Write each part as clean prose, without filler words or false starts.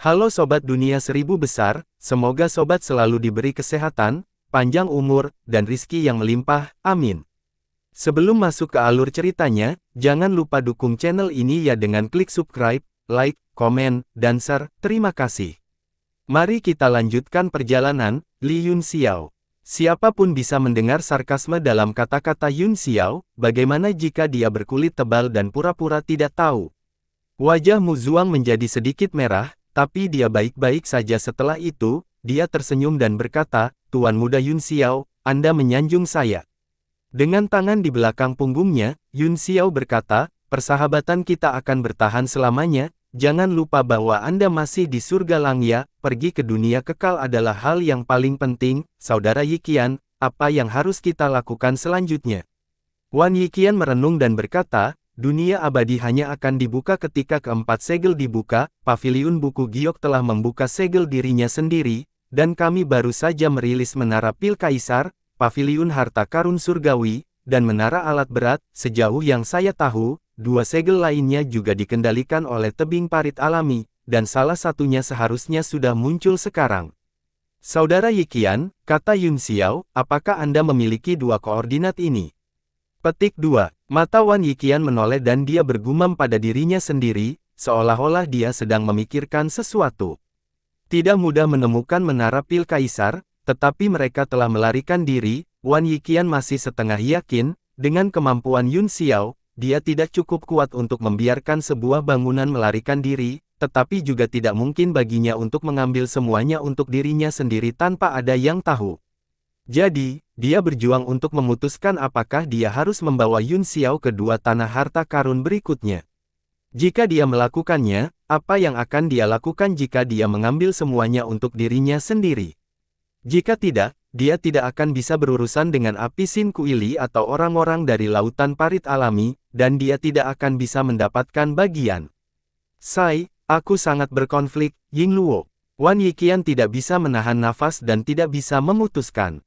Halo Sobat Dunia Seribu Besar, semoga Sobat selalu diberi kesehatan, panjang umur, dan rizki yang melimpah, amin. Sebelum masuk ke alur ceritanya, jangan lupa dukung channel ini ya dengan klik subscribe, like, komen, dan share, terima kasih. Mari kita lanjutkan perjalanan, Li Yun Xiao. Siapapun bisa mendengar sarkasme dalam kata-kata Yun Xiao, bagaimana jika dia berkulit tebal dan pura-pura tidak tahu. Wajah Mu Zuang menjadi sedikit merah, tapi dia baik-baik saja. Setelah itu, dia tersenyum dan berkata, "Tuan Muda Yun Xiao, Anda menyanjung saya." Dengan tangan di belakang punggungnya, Yun Xiao berkata, "Persahabatan kita akan bertahan selamanya, jangan lupa bahwa Anda masih di surga Langya, pergi ke dunia kekal adalah hal yang paling penting, Saudara Yiqian, apa yang harus kita lakukan selanjutnya?" Wan Yiqian merenung dan berkata, "Dunia abadi hanya akan dibuka ketika keempat segel dibuka, Paviliun Buku Giok telah membuka segel dirinya sendiri, dan kami baru saja merilis Menara Pil Kaisar, Paviliun Harta Karun Surgawi, dan Menara Alat Berat. Sejauh yang saya tahu, dua segel lainnya juga dikendalikan oleh tebing parit alami, dan salah satunya seharusnya sudah muncul sekarang." "Saudara Yiqian," kata Yun Xiao, "apakah Anda memiliki dua koordinat ini?" Petik 2. Mata Wan Yiqian menoleh dan dia bergumam pada dirinya sendiri, seolah-olah dia sedang memikirkan sesuatu. Tidak mudah menemukan Menara Pil Kaisar, tetapi mereka telah melarikan diri. Wan Yiqian masih setengah yakin, dengan kemampuan Yun Xiao, dia tidak cukup kuat untuk membiarkan sebuah bangunan melarikan diri, tetapi juga tidak mungkin baginya untuk mengambil semuanya untuk dirinya sendiri tanpa ada yang tahu. Jadi, dia berjuang untuk memutuskan apakah dia harus membawa Yun Xiao ke dua tanah harta karun berikutnya. Jika dia melakukannya, apa yang akan dia lakukan jika dia mengambil semuanya untuk dirinya sendiri? Jika tidak, dia tidak akan bisa berurusan dengan api Sin Kuili atau orang-orang dari lautan parit alami, dan dia tidak akan bisa mendapatkan bagian. Aku sangat berkonflik, Ying Luo." Wan Yiqian tidak bisa menahan nafas dan tidak bisa memutuskan.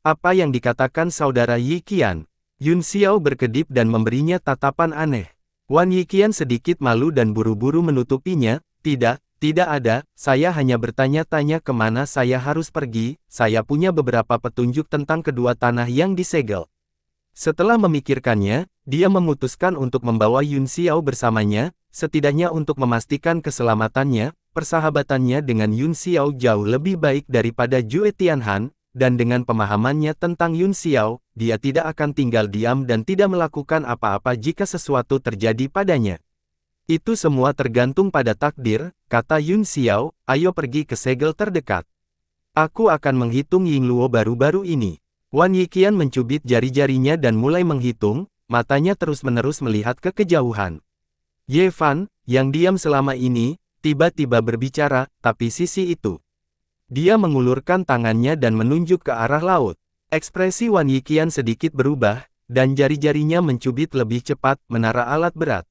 Apa yang dikatakan Saudara Yiqian?" Yun Xiao berkedip dan memberinya tatapan aneh. Wan Yiqian sedikit malu dan buru-buru menutupinya, Tidak ada, saya hanya bertanya-tanya kemana saya harus pergi, saya punya beberapa petunjuk tentang kedua tanah yang disegel." Setelah memikirkannya, dia memutuskan untuk membawa Yun Xiao bersamanya, setidaknya untuk memastikan keselamatannya. Persahabatannya dengan Yun Xiao jauh lebih baik daripada Jue Tianhan, dan dengan pemahamannya tentang Yun Xiao, dia tidak akan tinggal diam dan tidak melakukan apa-apa jika sesuatu terjadi padanya. "Itu semua tergantung pada takdir," kata Yun Xiao, "ayo pergi ke segel terdekat. Aku akan menghitung Ying Luo baru-baru ini." Wan Yiqian mencubit jari-jarinya dan mulai menghitung, matanya terus-menerus melihat ke kejauhan. Ye Fan, yang diam selama ini, tiba-tiba berbicara, "Tapi sisi itu." Dia mengulurkan tangannya dan menunjuk ke arah laut. Ekspresi Wan Yiqian sedikit berubah, dan jari-jarinya mencubit lebih cepat. "Menara Alat Berat."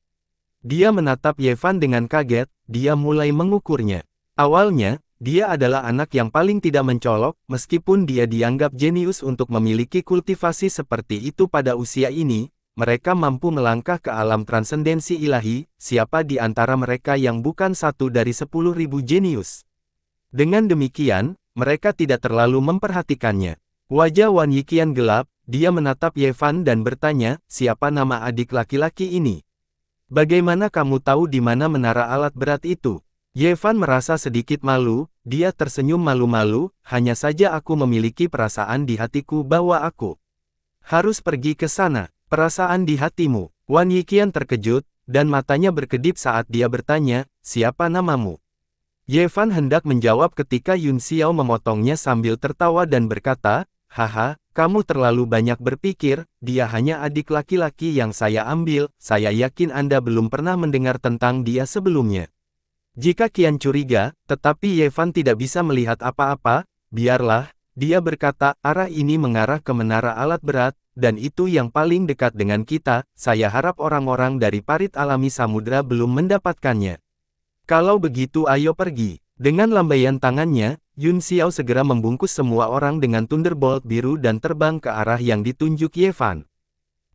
Dia menatap Ye Fan dengan kaget, dia mulai mengukurnya. Awalnya, dia adalah anak yang paling tidak mencolok, meskipun dia dianggap jenius untuk memiliki kultivasi seperti itu pada usia ini. Mereka mampu melangkah ke alam transendensi ilahi. Siapa di antara mereka yang bukan satu dari 10.000 jenius? Dengan demikian, mereka tidak terlalu memperhatikannya. Wajah Wan Yiqian gelap, dia menatap Ye Fan dan bertanya, "Siapa nama adik laki-laki ini? Bagaimana kamu tahu di mana menara alat berat itu?" Ye Fan merasa sedikit malu, dia tersenyum malu-malu, "Hanya saja aku memiliki perasaan di hatiku bahwa aku harus pergi ke sana." "Perasaan di hatimu?" Wan Yiqian terkejut, dan matanya berkedip saat dia bertanya, "Siapa namamu?" Ye Fan hendak menjawab ketika Yun Xiao memotongnya sambil tertawa dan berkata, "Haha, kamu terlalu banyak berpikir, dia hanya adik laki-laki yang saya ambil, saya yakin Anda belum pernah mendengar tentang dia sebelumnya." Jika Qian curiga, tetapi Ye Fan tidak bisa melihat apa-apa, biarlah, dia berkata, "Arah ini mengarah ke Menara Alat Berat, dan itu yang paling dekat dengan kita, saya harap orang-orang dari parit alami samudra belum mendapatkannya. Kalau begitu ayo pergi." Dengan lambaian tangannya, Yun Xiao segera membungkus semua orang dengan Thunderbolt biru dan terbang ke arah yang ditunjuk Ye Fan.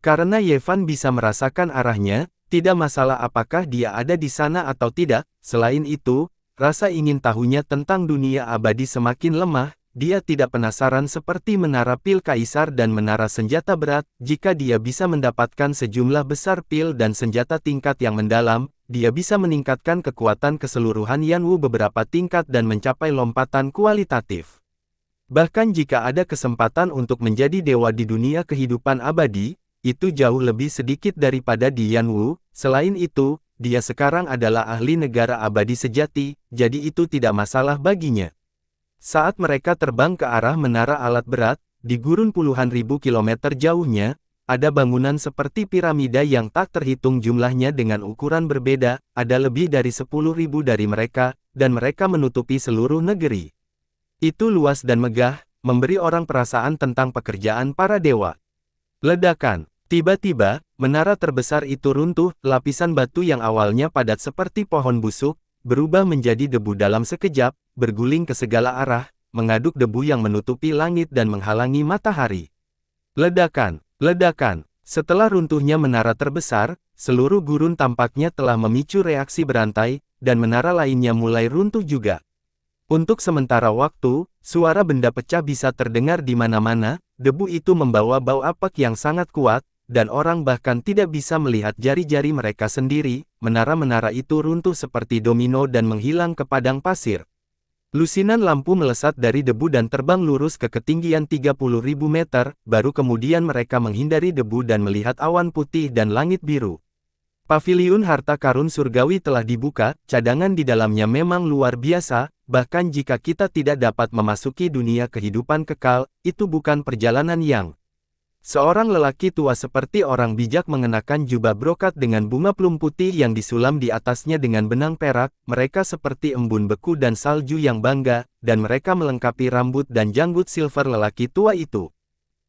Karena Ye Fan bisa merasakan arahnya, tidak masalah apakah dia ada di sana atau tidak. Selain itu, rasa ingin tahunya tentang dunia abadi semakin lemah. Dia tidak penasaran seperti menara pil kaisar dan menara senjata berat. Jika dia bisa mendapatkan sejumlah besar pil dan senjata tingkat yang mendalam, dia bisa meningkatkan kekuatan keseluruhan Yanwu beberapa tingkat dan mencapai lompatan kualitatif. Bahkan jika ada kesempatan untuk menjadi dewa di dunia kehidupan abadi, itu jauh lebih sedikit daripada di Yanwu. Selain itu, dia sekarang adalah ahli negara abadi sejati, jadi itu tidak masalah baginya. Saat mereka terbang ke arah menara alat berat, di gurun puluhan ribu kilometer jauhnya, ada bangunan seperti piramida yang tak terhitung jumlahnya dengan ukuran berbeda, ada lebih dari 10.000 dari mereka, dan mereka menutupi seluruh negeri. Itu luas dan megah, memberi orang perasaan tentang pekerjaan para dewa. Ledakan. Tiba-tiba, menara terbesar itu runtuh, lapisan batu yang awalnya padat seperti pohon busuk, berubah menjadi debu dalam sekejap, berguling ke segala arah, mengaduk debu yang menutupi langit dan menghalangi matahari. Ledakan, ledakan. Setelah runtuhnya menara terbesar, seluruh gurun tampaknya telah memicu reaksi berantai, dan menara lainnya mulai runtuh juga. Untuk sementara waktu, suara benda pecah bisa terdengar di mana-mana, debu itu membawa bau apek yang sangat kuat, dan orang bahkan tidak bisa melihat jari-jari mereka sendiri. Menara-menara itu runtuh seperti domino dan menghilang ke padang pasir. Lusinan lampu melesat dari debu dan terbang lurus ke ketinggian 30.000 meter, baru kemudian mereka menghindari debu dan melihat awan putih dan langit biru. Paviliun harta karun surgawi telah dibuka, cadangan di dalamnya memang luar biasa, bahkan jika kita tidak dapat memasuki dunia kehidupan kekal, itu bukan perjalanan yang. Seorang lelaki tua seperti orang bijak mengenakan jubah brokat dengan bunga plum putih yang disulam di atasnya dengan benang perak, mereka seperti embun beku dan salju yang bangga, dan mereka melengkapi rambut dan janggut silver lelaki tua itu.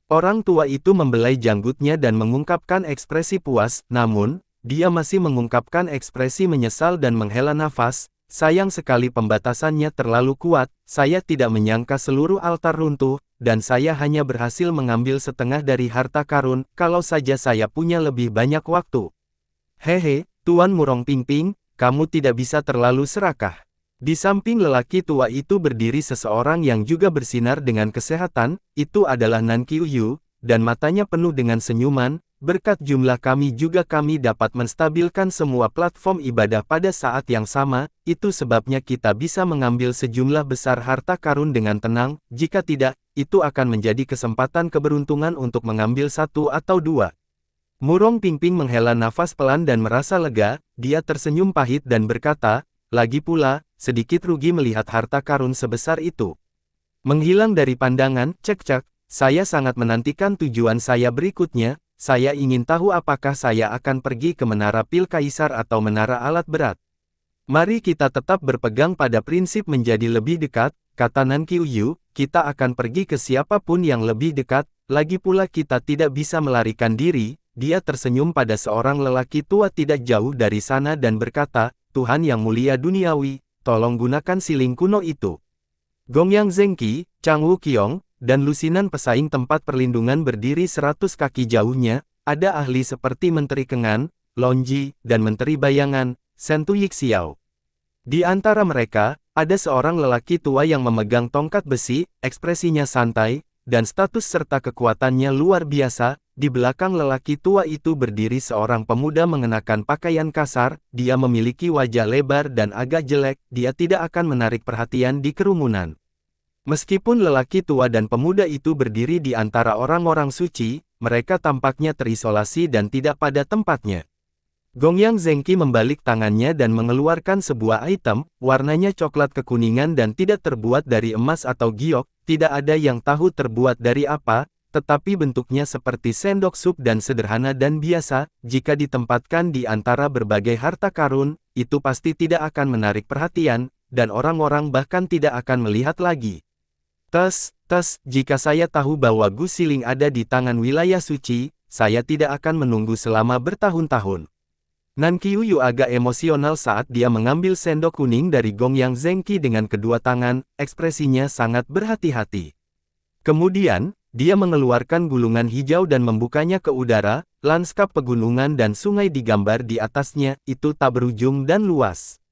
Orang tua itu membelai janggutnya dan mengungkapkan ekspresi puas, namun, dia masih mengungkapkan ekspresi menyesal dan menghela nafas. Sayang sekali pembatasannya terlalu kuat, saya tidak menyangka seluruh altar runtuh, dan saya hanya berhasil mengambil setengah dari harta karun, kalau saja saya punya lebih banyak waktu. Hehe, Tuan Murong Pingping, kamu tidak bisa terlalu serakah. Di samping lelaki tua itu berdiri seseorang yang juga bersinar dengan kesehatan, itu adalah Nan Qiuyu, dan matanya penuh dengan senyuman. Berkat jumlah kami juga kami dapat menstabilkan semua platform ibadah pada saat yang sama, itu sebabnya kita bisa mengambil sejumlah besar harta karun dengan tenang, jika tidak, itu akan menjadi kesempatan keberuntungan untuk mengambil satu atau dua. Murong Pingping menghela nafas pelan dan merasa lega, dia tersenyum pahit dan berkata, lagi pula, sedikit rugi melihat harta karun sebesar itu. Menghilang dari pandangan, cek-cek, saya sangat menantikan tujuan saya berikutnya. Saya ingin tahu apakah saya akan pergi ke menara pil kaisar atau menara alat berat. Mari kita tetap berpegang pada prinsip menjadi lebih dekat, kata Nan Qiuyu, kita akan pergi ke siapapun yang lebih dekat, lagi pula kita tidak bisa melarikan diri. Dia tersenyum pada seorang lelaki tua tidak jauh dari sana dan berkata, Tuhan yang mulia duniawi, tolong gunakan siling kuno itu. Gongyang Zengqi, Chang Wuqiong, dan lusinan pesaing tempat perlindungan berdiri 100 kaki jauhnya, ada ahli seperti Menteri Kengan, Lonji, dan Menteri Bayangan, Sentu Yixiao. Di antara mereka, ada seorang lelaki tua yang memegang tongkat besi, ekspresinya santai, dan status serta kekuatannya luar biasa. Di belakang lelaki tua itu berdiri seorang pemuda mengenakan pakaian kasar, dia memiliki wajah lebar dan agak jelek, dia tidak akan menarik perhatian di kerumunan. Meskipun lelaki tua dan pemuda itu berdiri di antara orang-orang suci, mereka tampaknya terisolasi dan tidak pada tempatnya. Gongyang Zengqi membalik tangannya dan mengeluarkan sebuah item, warnanya coklat kekuningan dan tidak terbuat dari emas atau giok, tidak ada yang tahu terbuat dari apa, tetapi bentuknya seperti sendok sup dan sederhana dan biasa. Jika ditempatkan di antara berbagai harta karun, itu pasti tidak akan menarik perhatian, dan orang-orang bahkan tidak akan melihat lagi. Jika saya tahu bahwa Gu Siling ada di tangan wilayah suci, saya tidak akan menunggu selama bertahun-tahun. Nan Qiuyu agak emosional saat dia mengambil sendok kuning dari Gongyang Zengqi dengan kedua tangan, ekspresinya sangat berhati-hati. Kemudian, dia mengeluarkan gulungan hijau dan membukanya ke udara, lanskap pegunungan dan sungai digambar di atasnya, itu tak berujung dan luas.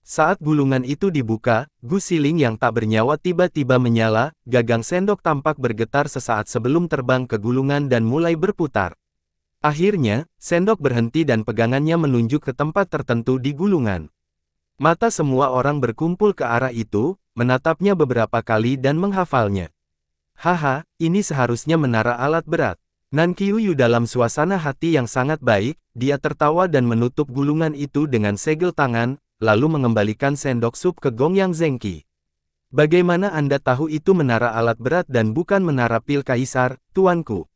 Saat gulungan itu dibuka, Gu Siling yang tak bernyawa tiba-tiba menyala, gagang sendok tampak bergetar sesaat sebelum terbang ke gulungan dan mulai berputar. Akhirnya, sendok berhenti dan pegangannya menunjuk ke tempat tertentu di gulungan. Mata semua orang berkumpul ke arah itu, menatapnya beberapa kali dan menghafalnya. Haha, ini seharusnya menara alat berat. Nan Qiuyu dalam suasana hati yang sangat baik, dia tertawa dan menutup gulungan itu dengan segel tangan, lalu mengembalikan sendok sup ke Gongyang Zengqi. Bagaimana Anda tahu itu menara alat berat dan bukan menara pil kaisar, tuanku?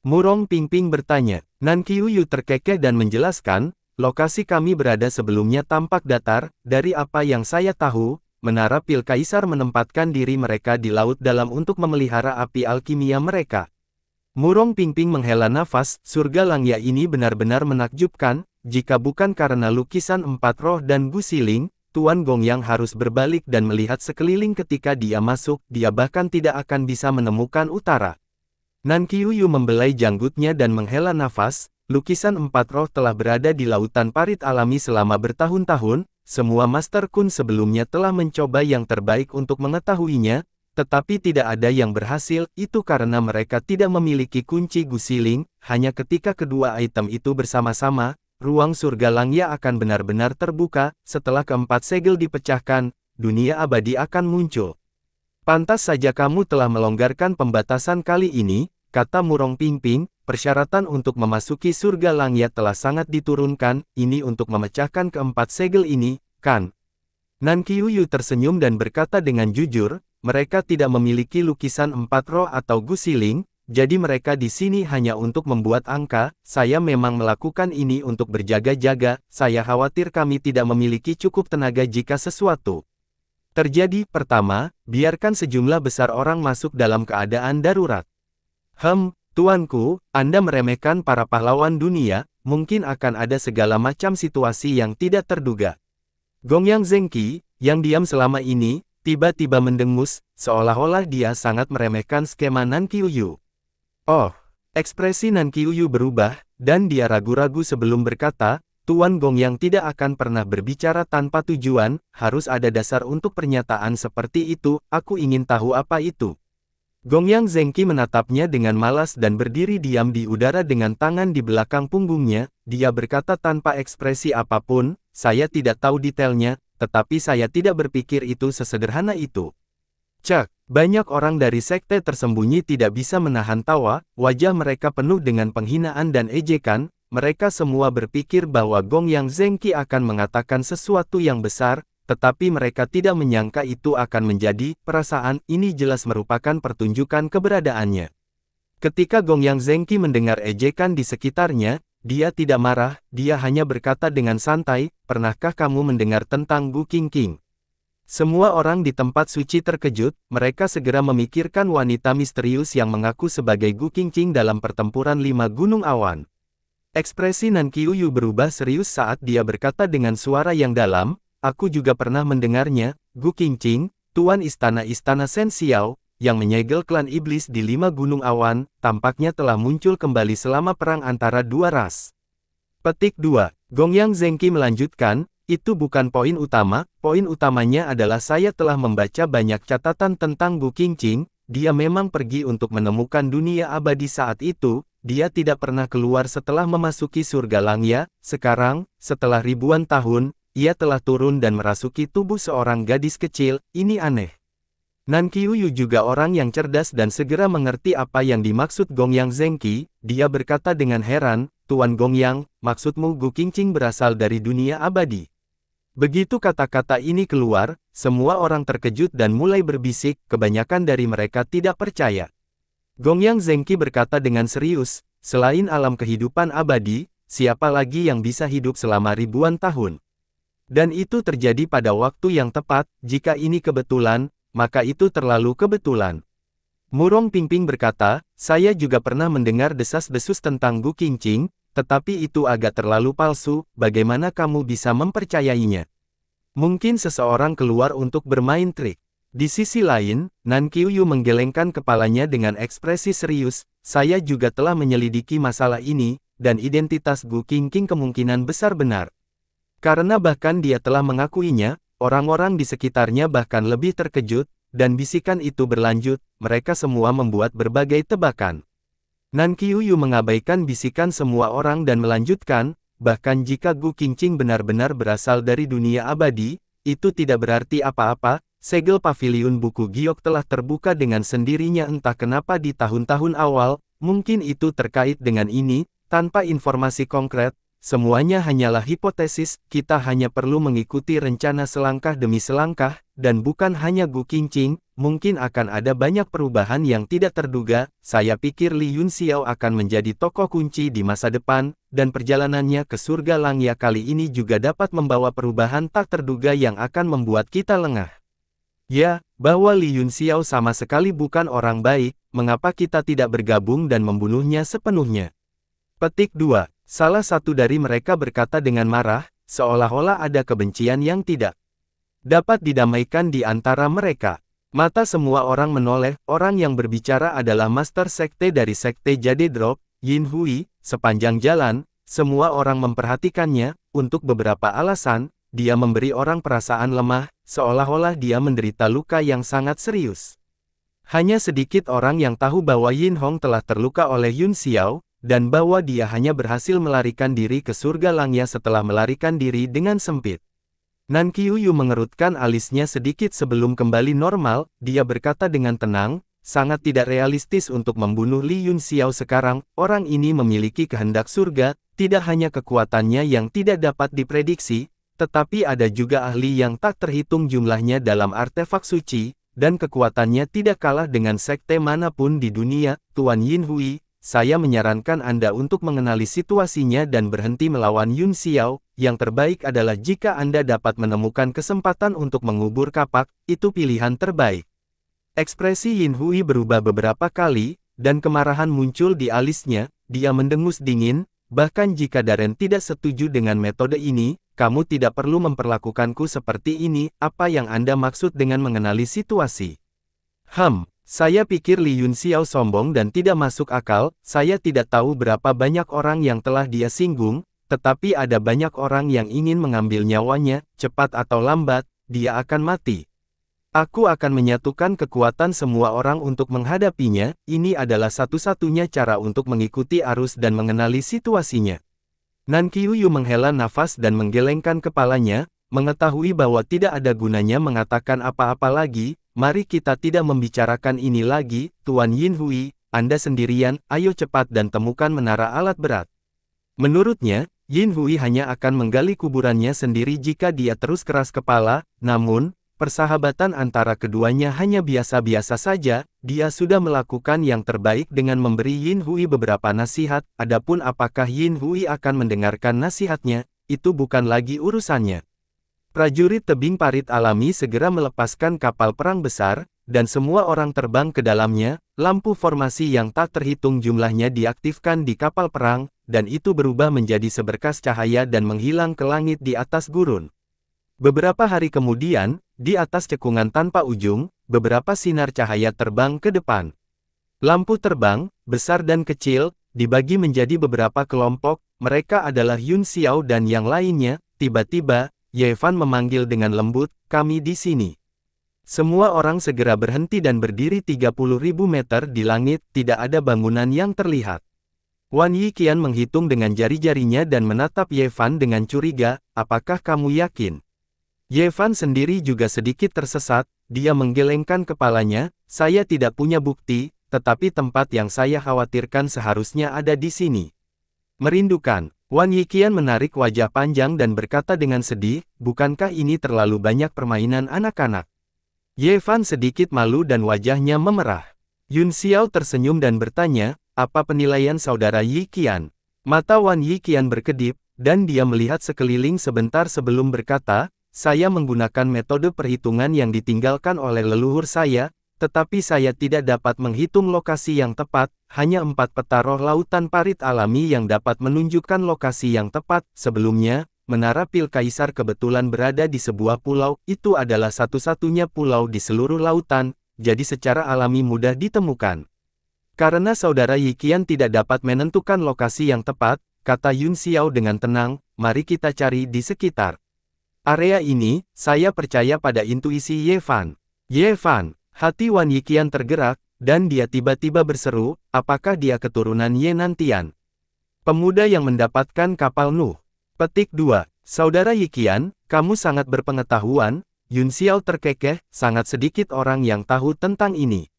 Murong Pingping bertanya. Nan Qiuyu terkekeh dan menjelaskan, lokasi kami berada sebelumnya tampak datar, dari apa yang saya tahu, menara pil kaisar menempatkan diri mereka di laut dalam untuk memelihara api alkimia mereka. Murong Pingping menghela nafas, surga Langya ini benar-benar menakjubkan. Jika bukan karena lukisan empat roh dan Gu Siling, Tuan Gongyang harus berbalik dan melihat sekeliling ketika dia masuk, dia bahkan tidak akan bisa menemukan utara. Nan Qiuyu membelai janggutnya dan menghela nafas, lukisan empat roh telah berada di lautan parit alami selama bertahun-tahun, semua Master Kun sebelumnya telah mencoba yang terbaik untuk mengetahuinya, tetapi tidak ada yang berhasil, itu karena mereka tidak memiliki kunci Gu Siling, hanya ketika kedua item itu bersama-sama, ruang surga Langya akan benar-benar terbuka, setelah keempat segel dipecahkan, dunia abadi akan muncul. Pantas saja kamu telah melonggarkan pembatasan kali ini, kata Murong Pingping, persyaratan untuk memasuki surga Langya telah sangat diturunkan, ini untuk memecahkan keempat segel ini, kan? Nan Qiuyu tersenyum dan berkata dengan jujur, mereka tidak memiliki lukisan empat roh atau Gu Siling, jadi mereka di sini hanya untuk membuat angka, saya memang melakukan ini untuk berjaga-jaga, saya khawatir kami tidak memiliki cukup tenaga jika sesuatu terjadi. Pertama, biarkan sejumlah besar orang masuk dalam keadaan darurat. Tuanku, Anda meremehkan para pahlawan dunia, mungkin akan ada segala macam situasi yang tidak terduga. Gongyang Zengqi, yang diam selama ini, tiba-tiba mendengus, seolah-olah dia sangat meremehkan skema Nan Qiuyu. Oh, ekspresi Nan Qiuyu berubah, dan dia ragu-ragu sebelum berkata, Tuan Gongyang tidak akan pernah berbicara tanpa tujuan, harus ada dasar untuk pernyataan seperti itu, aku ingin tahu apa itu. Gongyang Zengqi menatapnya dengan malas dan berdiri diam di udara dengan tangan di belakang punggungnya, dia berkata tanpa ekspresi apapun, saya tidak tahu detailnya, tetapi saya tidak berpikir itu sesederhana itu. Cek. Banyak orang dari sekte tersembunyi tidak bisa menahan tawa, wajah mereka penuh dengan penghinaan dan ejekan, mereka semua berpikir bahwa Gongyang Zengqi akan mengatakan sesuatu yang besar, tetapi mereka tidak menyangka itu akan menjadi, perasaan, ini jelas merupakan pertunjukan keberadaannya. Ketika Gongyang Zengqi mendengar ejekan di sekitarnya, dia tidak marah, dia hanya berkata dengan santai, pernahkah kamu mendengar tentang Gu Qingqing? Semua orang di tempat suci terkejut, mereka segera memikirkan wanita misterius yang mengaku sebagai Gu Qingqing dalam pertempuran 5 Gunung Awan. Ekspresi Nan Qiuyu berubah serius saat dia berkata dengan suara yang dalam, aku juga pernah mendengarnya, Gu Qingqing, tuan istana-istana Shen Xiao, yang menyegel klan iblis di 5 Gunung Awan, tampaknya telah muncul kembali selama perang antara dua ras. Petik 2. Gongyang Zengqi melanjutkan, itu bukan poin utama, poin utamanya adalah saya telah membaca banyak catatan tentang Gu Qingqing, dia memang pergi untuk menemukan dunia abadi saat itu, dia tidak pernah keluar setelah memasuki surga Langya, sekarang, setelah ribuan tahun, ia telah turun dan merasuki tubuh seorang gadis kecil, ini aneh. Nan Qiuyu juga orang yang cerdas dan segera mengerti apa yang dimaksud Gongyang Zengqi, dia berkata dengan heran, Tuan Gongyang, maksudmu Gu Qingqing berasal dari dunia abadi? Begitu kata-kata ini keluar, semua orang terkejut dan mulai berbisik, kebanyakan dari mereka tidak percaya. Gongyang Zengqi berkata dengan serius, selain alam kehidupan abadi, siapa lagi yang bisa hidup selama ribuan tahun? Dan itu terjadi pada waktu yang tepat, jika ini kebetulan, maka itu terlalu kebetulan. Murong Pingping berkata, saya juga pernah mendengar desas-desus tentang Gu Qingqing, tetapi itu agak terlalu palsu, bagaimana kamu bisa mempercayainya? Mungkin seseorang keluar untuk bermain trik. Di sisi lain, Nan Qiuyu menggelengkan kepalanya dengan ekspresi serius, saya juga telah menyelidiki masalah ini, dan identitas Gu Qingqing kemungkinan besar benar. Karena bahkan dia telah mengakuinya, orang-orang di sekitarnya bahkan lebih terkejut, dan bisikan itu berlanjut, mereka semua membuat berbagai tebakan. Nan Qiuyu mengabaikan bisikan semua orang dan melanjutkan, bahkan jika Gu Qingqing benar-benar berasal dari dunia abadi, itu tidak berarti apa-apa. Segel paviliun buku giok telah terbuka dengan sendirinya entah kenapa di tahun-tahun awal, mungkin itu terkait dengan ini, tanpa informasi konkret, semuanya hanyalah hipotesis, kita hanya perlu mengikuti rencana selangkah demi selangkah, dan bukan hanya Gu Qingqing, mungkin akan ada banyak perubahan yang tidak terduga, saya pikir Li Yunxiao akan menjadi tokoh kunci di masa depan, dan perjalanannya ke surga Langya kali ini juga dapat membawa perubahan tak terduga yang akan membuat kita lengah. Ya, bahwa Li Yunxiao sama sekali bukan orang baik, mengapa kita tidak bergabung dan membunuhnya sepenuhnya? Petik 2. Salah satu dari mereka berkata dengan marah, seolah-olah ada kebencian yang tidak dapat didamaikan di antara mereka. Mata semua orang menoleh, orang yang berbicara adalah Master Sekte dari Sekte Jade Drop, Yin Hui. Sepanjang jalan, semua orang memperhatikannya, untuk beberapa alasan, dia memberi orang perasaan lemah, seolah-olah dia menderita luka yang sangat serius. Hanya sedikit orang yang tahu bahwa Yin Hong telah terluka oleh Yun Xiao, dan bahwa dia hanya berhasil melarikan diri ke surga Langya setelah melarikan diri dengan sempit. Nan Qiuyu mengerutkan alisnya sedikit sebelum kembali normal, dia berkata dengan tenang, sangat tidak realistis untuk membunuh Li Yun Xiao sekarang, orang ini memiliki kehendak surga, tidak hanya kekuatannya yang tidak dapat diprediksi, tetapi ada juga ahli yang tak terhitung jumlahnya dalam artefak suci, dan kekuatannya tidak kalah dengan sekte manapun di dunia. Tuan Yin Hui, saya menyarankan Anda untuk mengenali situasinya dan berhenti melawan Yun Xiao. Yang terbaik adalah jika Anda dapat menemukan kesempatan untuk mengubur kapak, itu pilihan terbaik. Ekspresi Yin Hui berubah beberapa kali, dan kemarahan muncul di alisnya, dia mendengus dingin, bahkan jika Darren tidak setuju dengan metode ini, kamu tidak perlu memperlakukanku seperti ini, apa yang Anda maksud dengan mengenali situasi? Saya pikir Li Yunxiao sombong dan tidak masuk akal, saya tidak tahu berapa banyak orang yang telah dia singgung, tetapi ada banyak orang yang ingin mengambil nyawanya, cepat atau lambat, dia akan mati. Aku akan menyatukan kekuatan semua orang untuk menghadapinya, ini adalah satu-satunya cara untuk mengikuti arus dan mengenali situasinya. Nan Qiuyu menghela nafas dan menggelengkan kepalanya, mengetahui bahwa tidak ada gunanya mengatakan apa-apa lagi, mari kita tidak membicarakan ini lagi, Tuan Yin Hui, Anda sendirian, ayo cepat dan temukan menara alat berat. Menurutnya, Yin Hui hanya akan menggali kuburannya sendiri jika dia terus keras kepala, namun, persahabatan antara keduanya hanya biasa-biasa saja, dia sudah melakukan yang terbaik dengan memberi Yin Hui beberapa nasihat, adapun apakah Yin Hui akan mendengarkan nasihatnya, itu bukan lagi urusannya. Prajurit tebing parit alami segera melepaskan kapal perang besar, dan semua orang terbang ke dalamnya, lampu formasi yang tak terhitung jumlahnya diaktifkan di kapal perang, dan itu berubah menjadi seberkas cahaya dan menghilang ke langit di atas gurun. Beberapa hari kemudian, di atas cekungan tanpa ujung, beberapa sinar cahaya terbang ke depan. Lampu terbang, besar dan kecil, dibagi menjadi beberapa kelompok, mereka adalah Yun Xiao dan yang lainnya. Tiba-tiba, Ye Fan memanggil dengan lembut, kami di sini. Semua orang segera berhenti dan berdiri 30.000 meter di langit, tidak ada bangunan yang terlihat. Wan Yiqian menghitung dengan jari-jarinya dan menatap Ye Fan dengan curiga, apakah kamu yakin? Ye Fan sendiri juga sedikit tersesat, dia menggelengkan kepalanya, saya tidak punya bukti, tetapi tempat yang saya khawatirkan seharusnya ada di sini. Merindukan, Wan Yiqian menarik wajah panjang dan berkata dengan sedih, bukankah ini terlalu banyak permainan anak-anak? Ye Fan sedikit malu dan wajahnya memerah. Yun Xiao tersenyum dan bertanya, apa penilaian saudara Yiqian? Mata Wan Yiqian berkedip, dan dia melihat sekeliling sebentar sebelum berkata, saya menggunakan metode perhitungan yang ditinggalkan oleh leluhur saya, tetapi saya tidak dapat menghitung lokasi yang tepat, hanya 4 peta roh lautan parit alami yang dapat menunjukkan lokasi yang tepat. Sebelumnya, Menara Pil Kaisar kebetulan berada di sebuah pulau, itu adalah satu-satunya pulau di seluruh lautan, jadi secara alami mudah ditemukan. Karena saudara Yiqian tidak dapat menentukan lokasi yang tepat, kata Yun Xiao dengan tenang, mari kita cari di sekitar. Area ini, saya percaya pada intuisi Ye Fan. Ye Fan, hati Wan Yiqian tergerak, dan dia tiba-tiba berseru, apakah dia keturunan Ye Nantian? Pemuda yang mendapatkan kapal Nuh. Petik 2. Saudara Yiqian, kamu sangat berpengetahuan. Yun Xiao terkekeh, sangat sedikit orang yang tahu tentang ini.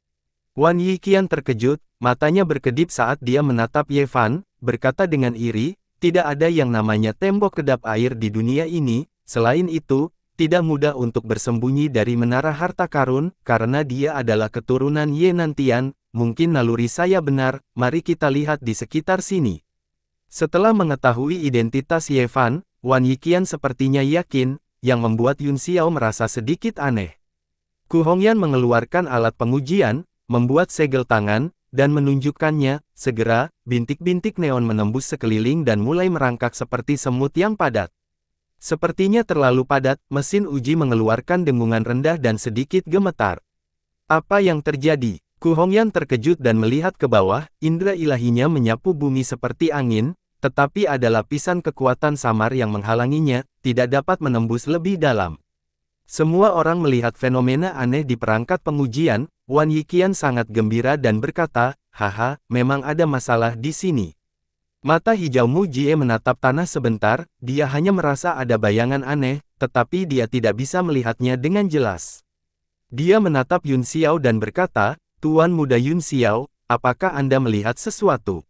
Wan Yiqian terkejut, matanya berkedip saat dia menatap Ye Fan, berkata dengan iri, tidak ada yang namanya tembok kedap air di dunia ini, selain itu, tidak mudah untuk bersembunyi dari menara harta karun, karena dia adalah keturunan Ye Nantian, mungkin naluri saya benar, mari kita lihat di sekitar sini. Setelah mengetahui identitas Ye Fan, Wan Yiqian sepertinya yakin, yang membuat Yun Xiao merasa sedikit aneh. Ku Hongyan mengeluarkan alat pengujian, membuat segel tangan, dan menunjukkannya. Segera, bintik-bintik neon menembus sekeliling dan mulai merangkak seperti semut yang padat. Sepertinya terlalu padat, mesin uji mengeluarkan dengungan rendah dan sedikit gemetar. Apa yang terjadi? Ku Hongyan terkejut dan melihat ke bawah, indera ilahinya menyapu bumi seperti angin, tetapi ada lapisan kekuatan samar yang menghalanginya, tidak dapat menembus lebih dalam. Semua orang melihat fenomena aneh di perangkat pengujian. Wan Yiqian sangat gembira dan berkata, haha, memang ada masalah di sini. Mata hijau Mu Jie menatap tanah sebentar, dia hanya merasa ada bayangan aneh, tetapi dia tidak bisa melihatnya dengan jelas. Dia menatap Yun Xiao dan berkata, Tuan Muda Yun Xiao, apakah Anda melihat sesuatu?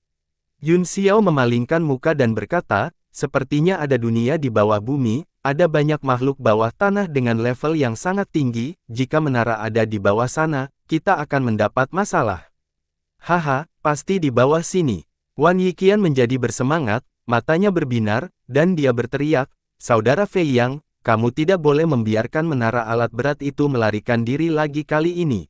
Yun Xiao memalingkan muka dan berkata, sepertinya ada dunia di bawah bumi, ada banyak makhluk bawah tanah dengan level yang sangat tinggi, jika menara ada di bawah sana, kita akan mendapat masalah. Haha, pasti di bawah sini. Wan Yiqian menjadi bersemangat, matanya berbinar, dan dia berteriak, Saudara Fei Yang, kamu tidak boleh membiarkan menara alat berat itu melarikan diri lagi kali ini.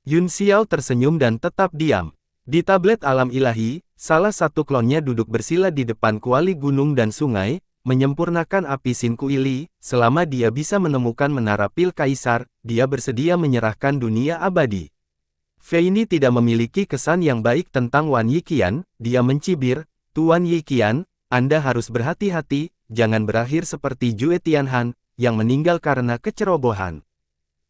Yun Xiao tersenyum dan tetap diam. Di tablet alam ilahi, salah satu klonnya duduk bersila di depan kuali gunung dan sungai, menyempurnakan api Sin Kuili. Selama dia bisa menemukan menara pil kaisar, dia bersedia menyerahkan dunia abadi. Fei ini tidak memiliki kesan yang baik tentang Wan Yiqian, dia mencibir, Tuan Yiqian, Anda harus berhati-hati, jangan berakhir seperti Jue Tianhan, yang meninggal karena kecerobohan.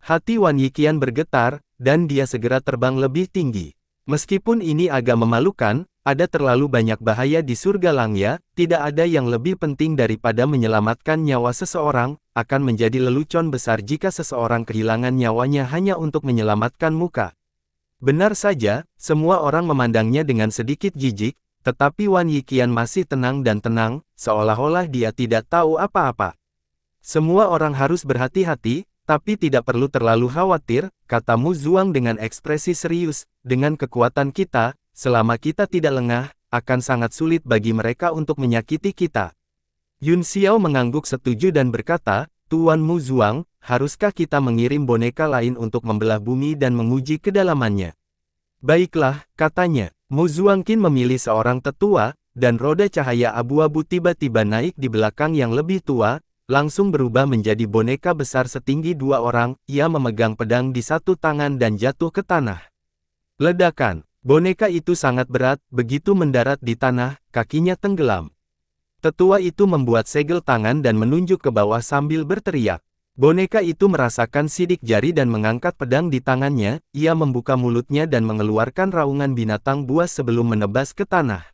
Hati Wan Yiqian bergetar, dan dia segera terbang lebih tinggi. Meskipun ini agak memalukan, ada terlalu banyak bahaya di surga Langya, tidak ada yang lebih penting daripada menyelamatkan nyawa seseorang, akan menjadi lelucon besar jika seseorang kehilangan nyawanya hanya untuk menyelamatkan muka. Benar saja, semua orang memandangnya dengan sedikit jijik, tetapi Wan Yiqian masih tenang dan tenang, seolah-olah dia tidak tahu apa-apa. Semua orang harus berhati-hati, tapi tidak perlu terlalu khawatir, kata Mu Zuang dengan ekspresi serius, dengan kekuatan kita, selama kita tidak lengah, akan sangat sulit bagi mereka untuk menyakiti kita. Yun Xiao mengangguk setuju dan berkata, Tuan Mu Zuang, haruskah kita mengirim boneka lain untuk membelah bumi dan menguji kedalamannya? Baiklah, katanya. Mu Zuangqin memilih seorang tetua, dan roda cahaya abu-abu tiba-tiba naik di belakang yang lebih tua, langsung berubah menjadi boneka besar setinggi 2 orang, ia memegang pedang di satu tangan dan jatuh ke tanah. Ledakan. Boneka itu sangat berat, begitu mendarat di tanah, kakinya tenggelam. Tetua itu membuat segel tangan dan menunjuk ke bawah sambil berteriak. Boneka itu merasakan sidik jari dan mengangkat pedang di tangannya, ia membuka mulutnya dan mengeluarkan raungan binatang buas sebelum menebas ke tanah.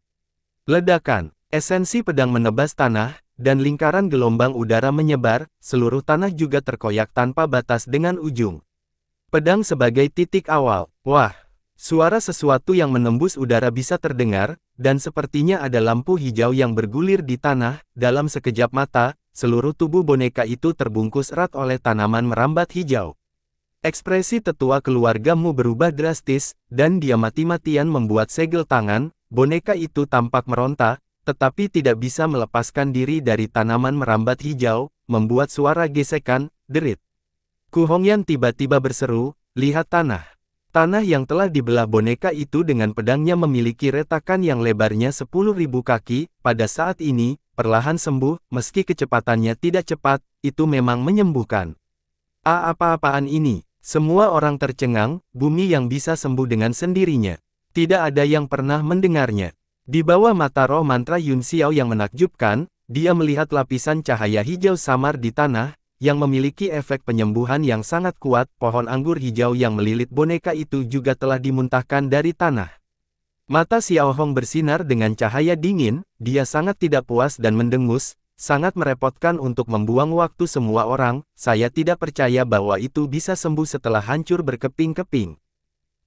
Ledakan. Esensi pedang menebas tanah, dan lingkaran gelombang udara menyebar, seluruh tanah juga terkoyak tanpa batas dengan ujung pedang sebagai titik awal. Wah! Suara sesuatu yang menembus udara bisa terdengar, dan sepertinya ada lampu hijau yang bergulir di tanah. Dalam sekejap mata, seluruh tubuh boneka itu terbungkus erat oleh tanaman merambat hijau. Ekspresi tetua keluarga Mu berubah drastis, dan dia mati-matian membuat segel tangan. Boneka itu tampak meronta, tetapi tidak bisa melepaskan diri dari tanaman merambat hijau, membuat suara gesekan, derit. Ku Hongyan tiba-tiba berseru, lihat tanah. Tanah yang telah dibelah boneka itu dengan pedangnya memiliki retakan yang lebarnya 10.000 kaki, pada saat ini, perlahan sembuh, meski kecepatannya tidak cepat, itu memang menyembuhkan. Apa-apaan ini? Semua orang tercengang, bumi yang bisa sembuh dengan sendirinya. Tidak ada yang pernah mendengarnya. Di bawah mata roh mantra Yun Xiao yang menakjubkan, dia melihat lapisan cahaya hijau samar di tanah, yang memiliki efek penyembuhan yang sangat kuat. Pohon anggur hijau yang melilit boneka itu juga telah dimuntahkan dari tanah. Mata Xiao Hong bersinar dengan cahaya dingin, dia sangat tidak puas dan mendengus, sangat merepotkan untuk membuang waktu semua orang, saya tidak percaya bahwa itu bisa sembuh setelah hancur berkeping-keping.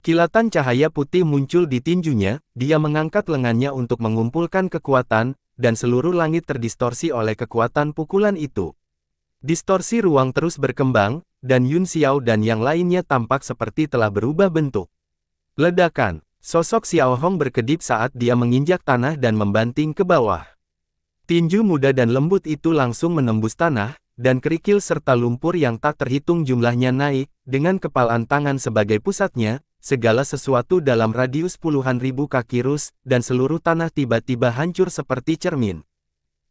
Kilatan cahaya putih muncul di tinjunya, dia mengangkat lengannya untuk mengumpulkan kekuatan, dan seluruh langit terdistorsi oleh kekuatan pukulan itu. Distorsi ruang terus berkembang, dan Yun Xiao dan yang lainnya tampak seperti telah berubah bentuk. Ledakan, sosok Xiao Hong berkedip saat dia menginjak tanah dan membanting ke bawah. Tinju muda dan lembut itu langsung menembus tanah, dan kerikil serta lumpur yang tak terhitung jumlahnya naik, dengan kepalan tangan sebagai pusatnya, segala sesuatu dalam radius puluhan ribu kaki rus, dan seluruh tanah tiba-tiba hancur seperti cermin.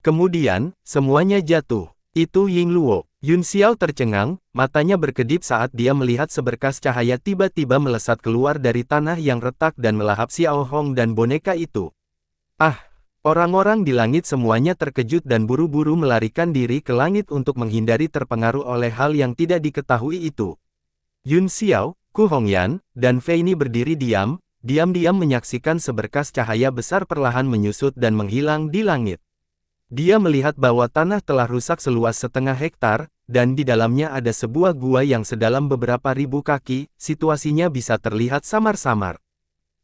Kemudian, semuanya jatuh. Itu Ying Luo. Yun Xiao tercengang, matanya berkedip saat dia melihat seberkas cahaya tiba-tiba melesat keluar dari tanah yang retak dan melahap Xiao Hong dan boneka itu. Ah! Orang-orang di langit semuanya terkejut dan buru-buru melarikan diri ke langit untuk menghindari terpengaruh oleh hal yang tidak diketahui itu. Yun Xiao, Ku Hongyan, dan Fei Ni berdiri diam-diam menyaksikan seberkas cahaya besar perlahan menyusut dan menghilang di langit. Dia melihat bahwa tanah telah rusak seluas setengah hektar, dan di dalamnya ada sebuah gua yang sedalam beberapa ribu kaki, situasinya bisa terlihat samar-samar.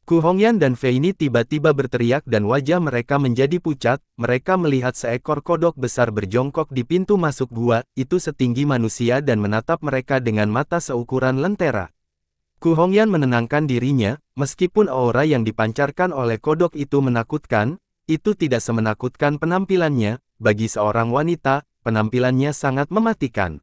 Ku Hongyan dan Fei Ni tiba-tiba berteriak dan wajah mereka menjadi pucat, mereka melihat seekor kodok besar berjongkok di pintu masuk gua, itu setinggi manusia dan menatap mereka dengan mata seukuran lentera. Ku Hongyan menenangkan dirinya, meskipun aura yang dipancarkan oleh kodok itu menakutkan, itu tidak semenakutkan penampilannya, bagi seorang wanita, penampilannya sangat mematikan.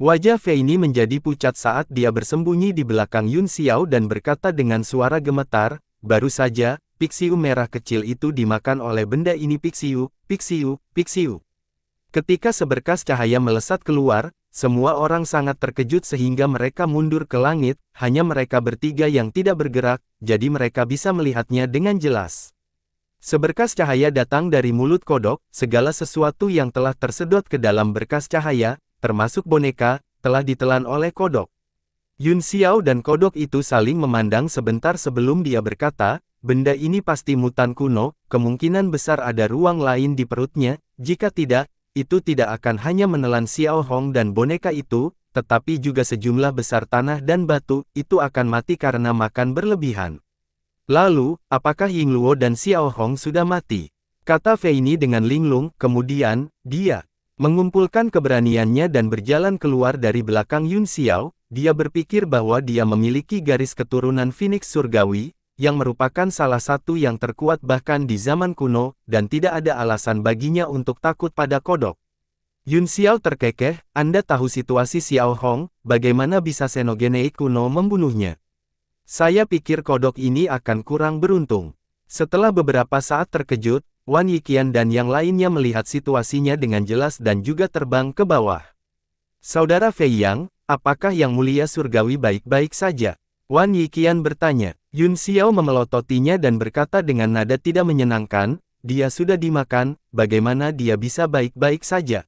Wajah Fei Ni menjadi pucat saat dia bersembunyi di belakang Yun Xiao dan berkata dengan suara gemetar, baru saja, Pixiu merah kecil itu dimakan oleh benda ini. Pixiu, Pixiu, Pixiu. Ketika seberkas cahaya melesat keluar, semua orang sangat terkejut sehingga mereka mundur ke langit, hanya mereka bertiga yang tidak bergerak, jadi mereka bisa melihatnya dengan jelas. Seberkas cahaya datang dari mulut kodok, segala sesuatu yang telah tersedot ke dalam berkas cahaya, termasuk boneka, telah ditelan oleh kodok. Yun Xiao dan kodok itu saling memandang sebentar sebelum dia berkata, benda ini pasti mutan kuno, kemungkinan besar ada ruang lain di perutnya, jika tidak, itu tidak akan hanya menelan Xiao Hong dan boneka itu, tetapi juga sejumlah besar tanah dan batu, itu akan mati karena makan berlebihan. Lalu, apakah Ying Luo dan Xiao Hong sudah mati? Kata Fei Ni dengan linglung, kemudian, dia mengumpulkan keberaniannya dan berjalan keluar dari belakang Yun Xiao, dia berpikir bahwa dia memiliki garis keturunan Phoenix Surgawi, yang merupakan salah satu yang terkuat bahkan di zaman kuno, dan tidak ada alasan baginya untuk takut pada kodok. Yun Xiao terkekeh, Anda tahu situasi Xiao Hong, bagaimana bisa Xenogenei kuno membunuhnya? Saya pikir kodok ini akan kurang beruntung. Setelah beberapa saat terkejut, Wan Yiqian dan yang lainnya melihat situasinya dengan jelas dan juga terbang ke bawah. Saudara Fei Yang, apakah Yang Mulia Surgawi baik-baik saja? Wan Yiqian bertanya. Yun Xiao memelototinya dan berkata dengan nada tidak menyenangkan, dia sudah dimakan, bagaimana dia bisa baik-baik saja?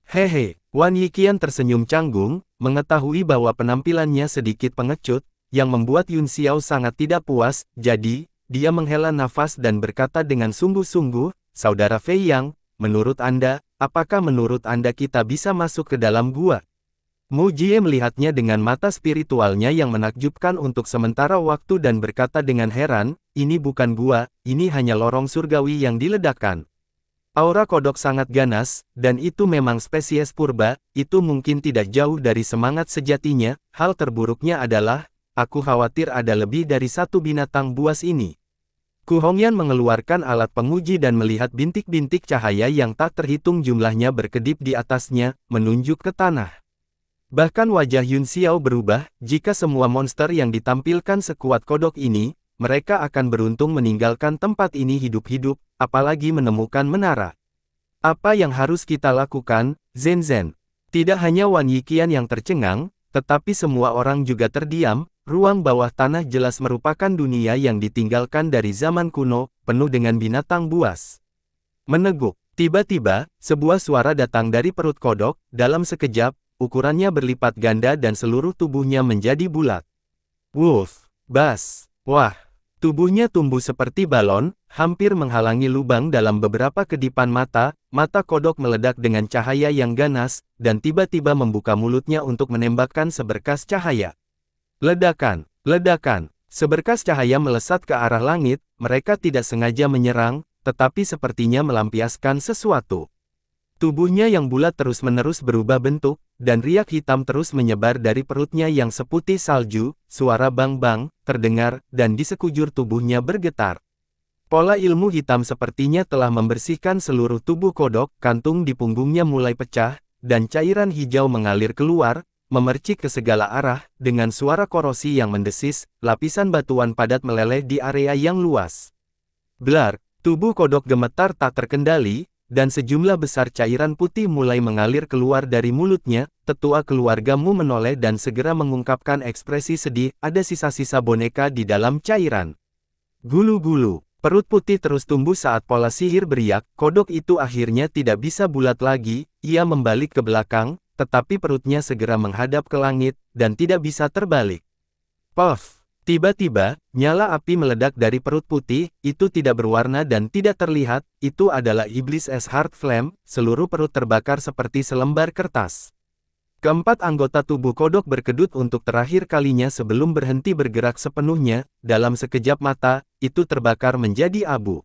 Hehe, Wan Yiqian tersenyum canggung, mengetahui bahwa penampilannya sedikit pengecut, yang membuat Yun Xiao sangat tidak puas, jadi, dia menghela nafas dan berkata dengan sungguh-sungguh, Saudara Fei Yang, apakah menurut Anda kita bisa masuk ke dalam gua? Mu Jie melihatnya dengan mata spiritualnya yang menakjubkan untuk sementara waktu dan berkata dengan heran, ini bukan gua, ini hanya lorong surgawi yang diledakkan. Aura kodok sangat ganas, dan itu memang spesies purba, itu mungkin tidak jauh dari semangat sejatinya, hal terburuknya adalah, aku khawatir ada lebih dari satu binatang buas ini. Ku Hongyan mengeluarkan alat penguji dan melihat bintik-bintik cahaya yang tak terhitung jumlahnya berkedip di atasnya, menunjuk ke tanah. Bahkan wajah Yun Xiao berubah, jika semua monster yang ditampilkan sekuat kodok ini, mereka akan beruntung meninggalkan tempat ini hidup-hidup, apalagi menemukan menara. Apa yang harus kita lakukan, Zhen Zhen? Tidak hanya Wan Yiqian yang tercengang, tetapi semua orang juga terdiam. Ruang bawah tanah jelas merupakan dunia yang ditinggalkan dari zaman kuno, penuh dengan binatang buas. Meneguk, Tiba-tiba, sebuah suara datang dari perut kodok, dalam sekejap, ukurannya berlipat ganda dan seluruh tubuhnya menjadi bulat. Wolf, Bas, wah! Tubuhnya tumbuh seperti balon, hampir menghalangi lubang dalam beberapa kedipan mata, mata kodok meledak dengan cahaya yang ganas, dan tiba-tiba membuka mulutnya untuk menembakkan seberkas cahaya. Ledakan, ledakan, seberkas cahaya melesat ke arah langit, mereka tidak sengaja menyerang, tetapi sepertinya melampiaskan sesuatu. Tubuhnya yang bulat terus-menerus berubah bentuk, dan riak hitam terus menyebar dari perutnya yang seputih salju, suara bang-bang, terdengar, dan di sekujur tubuhnya bergetar. Pola ilmu hitam sepertinya telah membersihkan seluruh tubuh kodok, kantung di punggungnya mulai pecah, dan cairan hijau mengalir keluar, memercik ke segala arah, dengan suara korosi yang mendesis, lapisan batuan padat meleleh di area yang luas. Blar! Tubuh kodok gemetar tak terkendali, dan sejumlah besar cairan putih mulai mengalir keluar dari mulutnya. Tetua keluargamu menoleh dan segera mengungkapkan ekspresi sedih, ada sisa-sisa boneka di dalam cairan. Gulu-gulu, perut putih terus tumbuh saat pola sihir beriak, kodok itu akhirnya tidak bisa bulat lagi, ia membalik ke belakang, tetapi perutnya segera menghadap ke langit, dan tidak bisa terbalik. Puff! Tiba-tiba, nyala api meledak dari perut putih, itu tidak berwarna dan tidak terlihat, itu adalah iblis es Heart Flame, seluruh perut terbakar seperti selembar kertas. Keempat anggota tubuh kodok berkedut untuk terakhir kalinya sebelum berhenti bergerak sepenuhnya, dalam sekejap mata, itu terbakar menjadi abu.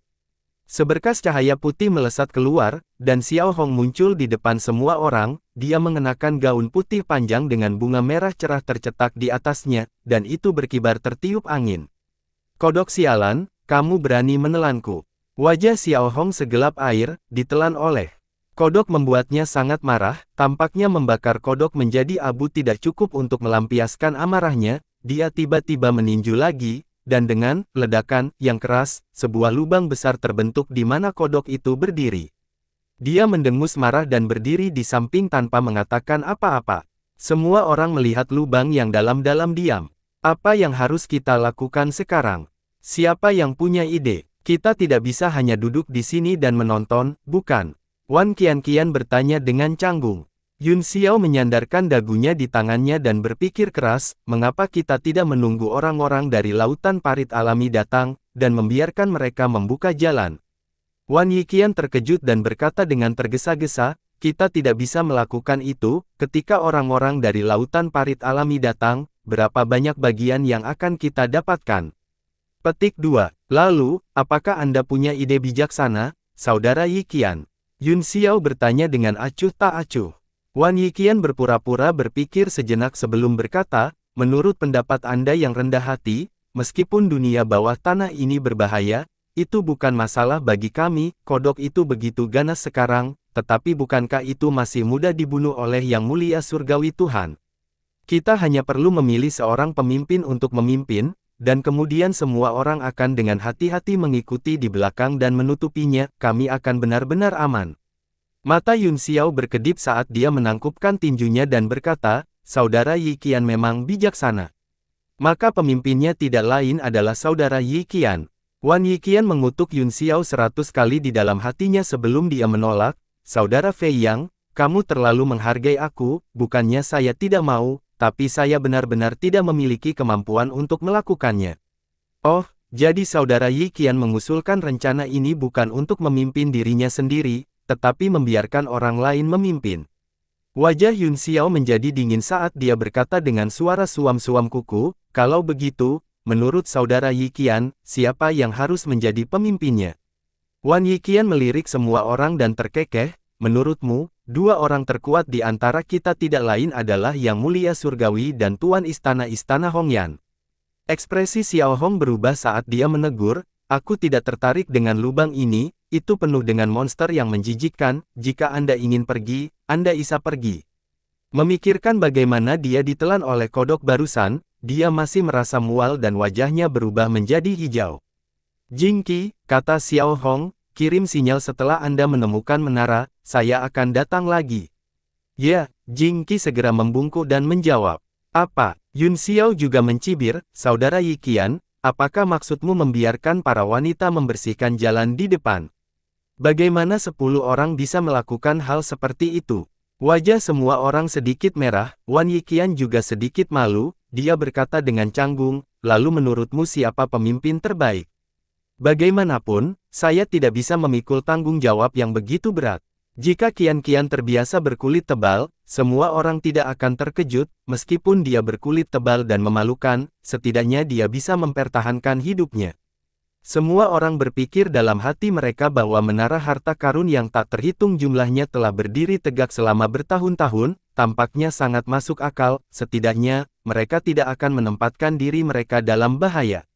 Seberkas cahaya putih melesat keluar, dan Xiao Hong muncul di depan semua orang, dia mengenakan gaun putih panjang dengan bunga merah cerah tercetak di atasnya, dan itu berkibar tertiup angin. Kodok sialan, kamu berani menelanku. Wajah Xiao Hong segelap air, ditelan oleh. Kodok membuatnya sangat marah, tampaknya membakar kodok menjadi abu tidak cukup untuk melampiaskan amarahnya, dia tiba-tiba meninju lagi, dan dengan ledakan yang keras, sebuah lubang besar terbentuk di mana kodok itu berdiri. Dia mendengus marah dan berdiri di samping tanpa mengatakan apa-apa. Semua orang melihat lubang yang dalam-dalam diam. Apa yang harus kita lakukan sekarang? Siapa yang punya ide? Kita tidak bisa hanya duduk di sini dan menonton, bukan? Wan Qianqian bertanya dengan canggung. Yun Xiao menyandarkan dagunya di tangannya dan berpikir keras, mengapa kita tidak menunggu orang-orang dari lautan parit alami datang, dan membiarkan mereka membuka jalan. Wan Yiqian terkejut dan berkata dengan tergesa-gesa, kita tidak bisa melakukan itu, ketika orang-orang dari lautan parit alami datang, berapa banyak bagian yang akan kita dapatkan. Petik 2. Lalu, apakah Anda punya ide bijaksana, Saudara Yiqian? Yun Xiao bertanya dengan acuh tak acuh. Wan Yiqian berpura-pura berpikir sejenak sebelum berkata, menurut pendapat Anda yang rendah hati, meskipun dunia bawah tanah ini berbahaya, itu bukan masalah bagi kami, kodok itu begitu ganas sekarang, tetapi bukankah itu masih mudah dibunuh oleh Yang Mulia Surgawi Tuhan? Kita hanya perlu memilih seorang pemimpin untuk memimpin, dan kemudian semua orang akan dengan hati-hati mengikuti di belakang dan menutupinya, kami akan benar-benar aman. Mata Yun Xiao berkedip saat dia menangkupkan tinjunya dan berkata, Saudara Yiqian memang bijaksana. Maka pemimpinnya tidak lain adalah Saudara Yiqian. Wan Yiqian mengutuk Yun Xiao 100 kali di dalam hatinya sebelum dia menolak, Saudara Fei Yang, kamu terlalu menghargai aku, bukannya saya tidak mau, tapi saya benar-benar tidak memiliki kemampuan untuk melakukannya. Oh, jadi Saudara Yiqian mengusulkan rencana ini bukan untuk memimpin dirinya sendiri, tetapi membiarkan orang lain memimpin. Wajah Yun Xiao menjadi dingin saat dia berkata dengan suara suam-suam kuku, kalau begitu, menurut Saudara Yiqian, siapa yang harus menjadi pemimpinnya? Wan Yiqian melirik semua orang dan terkekeh, menurutmu, dua orang terkuat di antara kita tidak lain adalah Yang Mulia Surgawi dan Tuan Istana-Istana Hongyan. Ekspresi Xiao Hong berubah saat dia menegur, aku tidak tertarik dengan lubang ini, itu penuh dengan monster yang menjijikkan, jika Anda ingin pergi, Anda bisa pergi. Memikirkan bagaimana dia ditelan oleh kodok barusan, dia masih merasa mual dan wajahnya berubah menjadi hijau. Jingqi, kata Xiao Hong, kirim sinyal setelah Anda menemukan menara, saya akan datang lagi. Ya, Jingqi segera membungkuk dan menjawab. Apa? Yun Xiao juga mencibir, Saudara Yiqian, apakah maksudmu membiarkan para wanita membersihkan jalan di depan? Bagaimana 10 orang bisa melakukan hal seperti itu? Wajah semua orang sedikit merah, Wan Yiqian juga sedikit malu, dia berkata dengan canggung, lalu menurutmu siapa pemimpin terbaik? Bagaimanapun, saya tidak bisa memikul tanggung jawab yang begitu berat. Jika Qian terbiasa berkulit tebal, semua orang tidak akan terkejut, meskipun dia berkulit tebal dan memalukan, setidaknya dia bisa mempertahankan hidupnya. Semua orang berpikir dalam hati mereka bahwa menara harta karun yang tak terhitung jumlahnya telah berdiri tegak selama bertahun-tahun, tampaknya sangat masuk akal, setidaknya, mereka tidak akan menempatkan diri mereka dalam bahaya.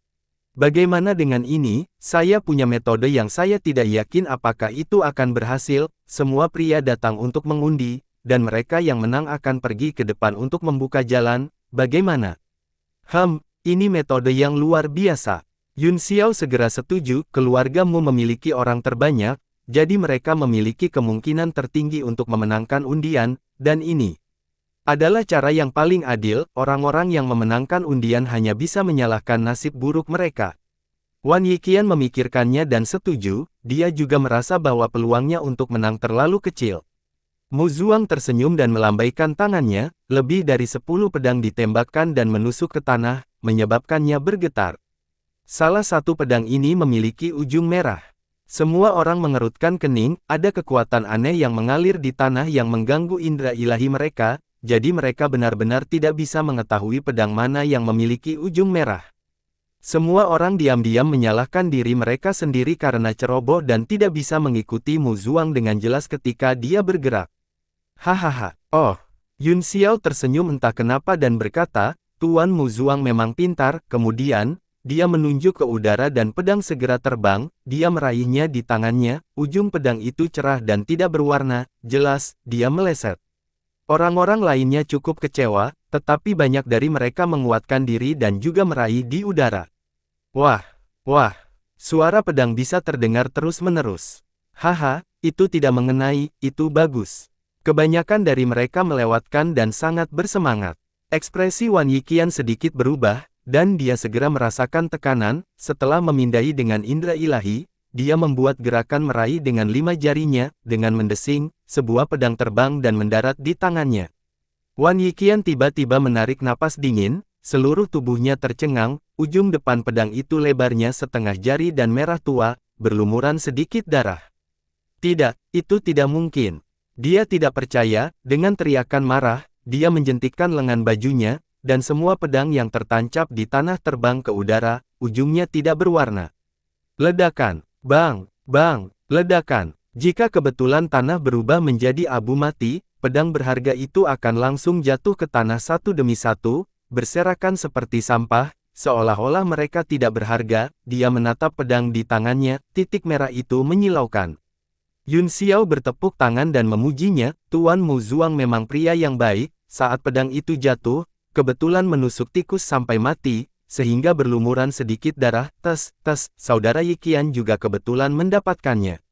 Bagaimana dengan ini? Saya punya metode yang saya tidak yakin apakah itu akan berhasil. Semua pria datang untuk mengundi, dan mereka yang menang akan pergi ke depan untuk membuka jalan. Bagaimana? Ini metode yang luar biasa. Yun Xiao segera setuju, keluargamu memiliki orang terbanyak, jadi mereka memiliki kemungkinan tertinggi untuk memenangkan undian, dan ini adalah cara yang paling adil. Orang-orang yang memenangkan undian hanya bisa menyalahkan nasib buruk mereka. Wan Yiqian memikirkannya dan setuju, dia juga merasa bahwa peluangnya untuk menang terlalu kecil. Mu Zuang tersenyum dan melambaikan tangannya, lebih dari 10 pedang ditembakkan dan menusuk ke tanah, menyebabkannya bergetar. Salah satu pedang ini memiliki ujung merah. Semua orang mengerutkan kening, ada kekuatan aneh yang mengalir di tanah yang mengganggu indera ilahi mereka, jadi mereka benar-benar tidak bisa mengetahui pedang mana yang memiliki ujung merah. Semua orang diam-diam menyalahkan diri mereka sendiri karena ceroboh dan tidak bisa mengikuti Mu Zuang dengan jelas ketika dia bergerak. Hahaha, oh, Yun Xiao tersenyum entah kenapa dan berkata, Tuan Mu Zuang memang pintar, kemudian, dia menunjuk ke udara dan pedang segera terbang, dia meraihnya di tangannya, ujung pedang itu cerah dan tidak berwarna, jelas, dia meleset. Orang-orang lainnya cukup kecewa, tetapi banyak dari mereka menguatkan diri dan juga meraih di udara. Wah, suara pedang bisa terdengar terus-menerus. Haha, itu tidak mengenai, itu bagus. Kebanyakan dari mereka melewatkan dan sangat bersemangat. Ekspresi Wan Yiqian sedikit berubah, dan dia segera merasakan tekanan. Setelah memindai dengan indera ilahi, dia membuat gerakan meraih dengan 5 jarinya, dengan mendesing, sebuah pedang terbang dan mendarat di tangannya. Wan Yiqian tiba-tiba menarik napas dingin, seluruh tubuhnya tercengang, ujung depan pedang itu lebarnya setengah jari dan merah tua, berlumuran sedikit darah. Tidak, itu tidak mungkin. Dia tidak percaya, dengan teriakan marah, dia menjentikkan lengan bajunya, dan semua pedang yang tertancap di tanah terbang ke udara, ujungnya tidak berwarna. Ledakan, bang, ledakan. Jika kebetulan tanah berubah menjadi abu mati, pedang berharga itu akan langsung jatuh ke tanah satu demi satu, berserakan seperti sampah, seolah-olah mereka tidak berharga. Dia menatap pedang di tangannya, titik merah itu menyilaukan. Yun Xiao bertepuk tangan dan memujinya, Tuan Mu Zuang memang pria yang baik. Saat pedang itu jatuh, kebetulan menusuk tikus sampai mati, sehingga berlumuran sedikit darah. Saudara Yiqian juga kebetulan mendapatkannya.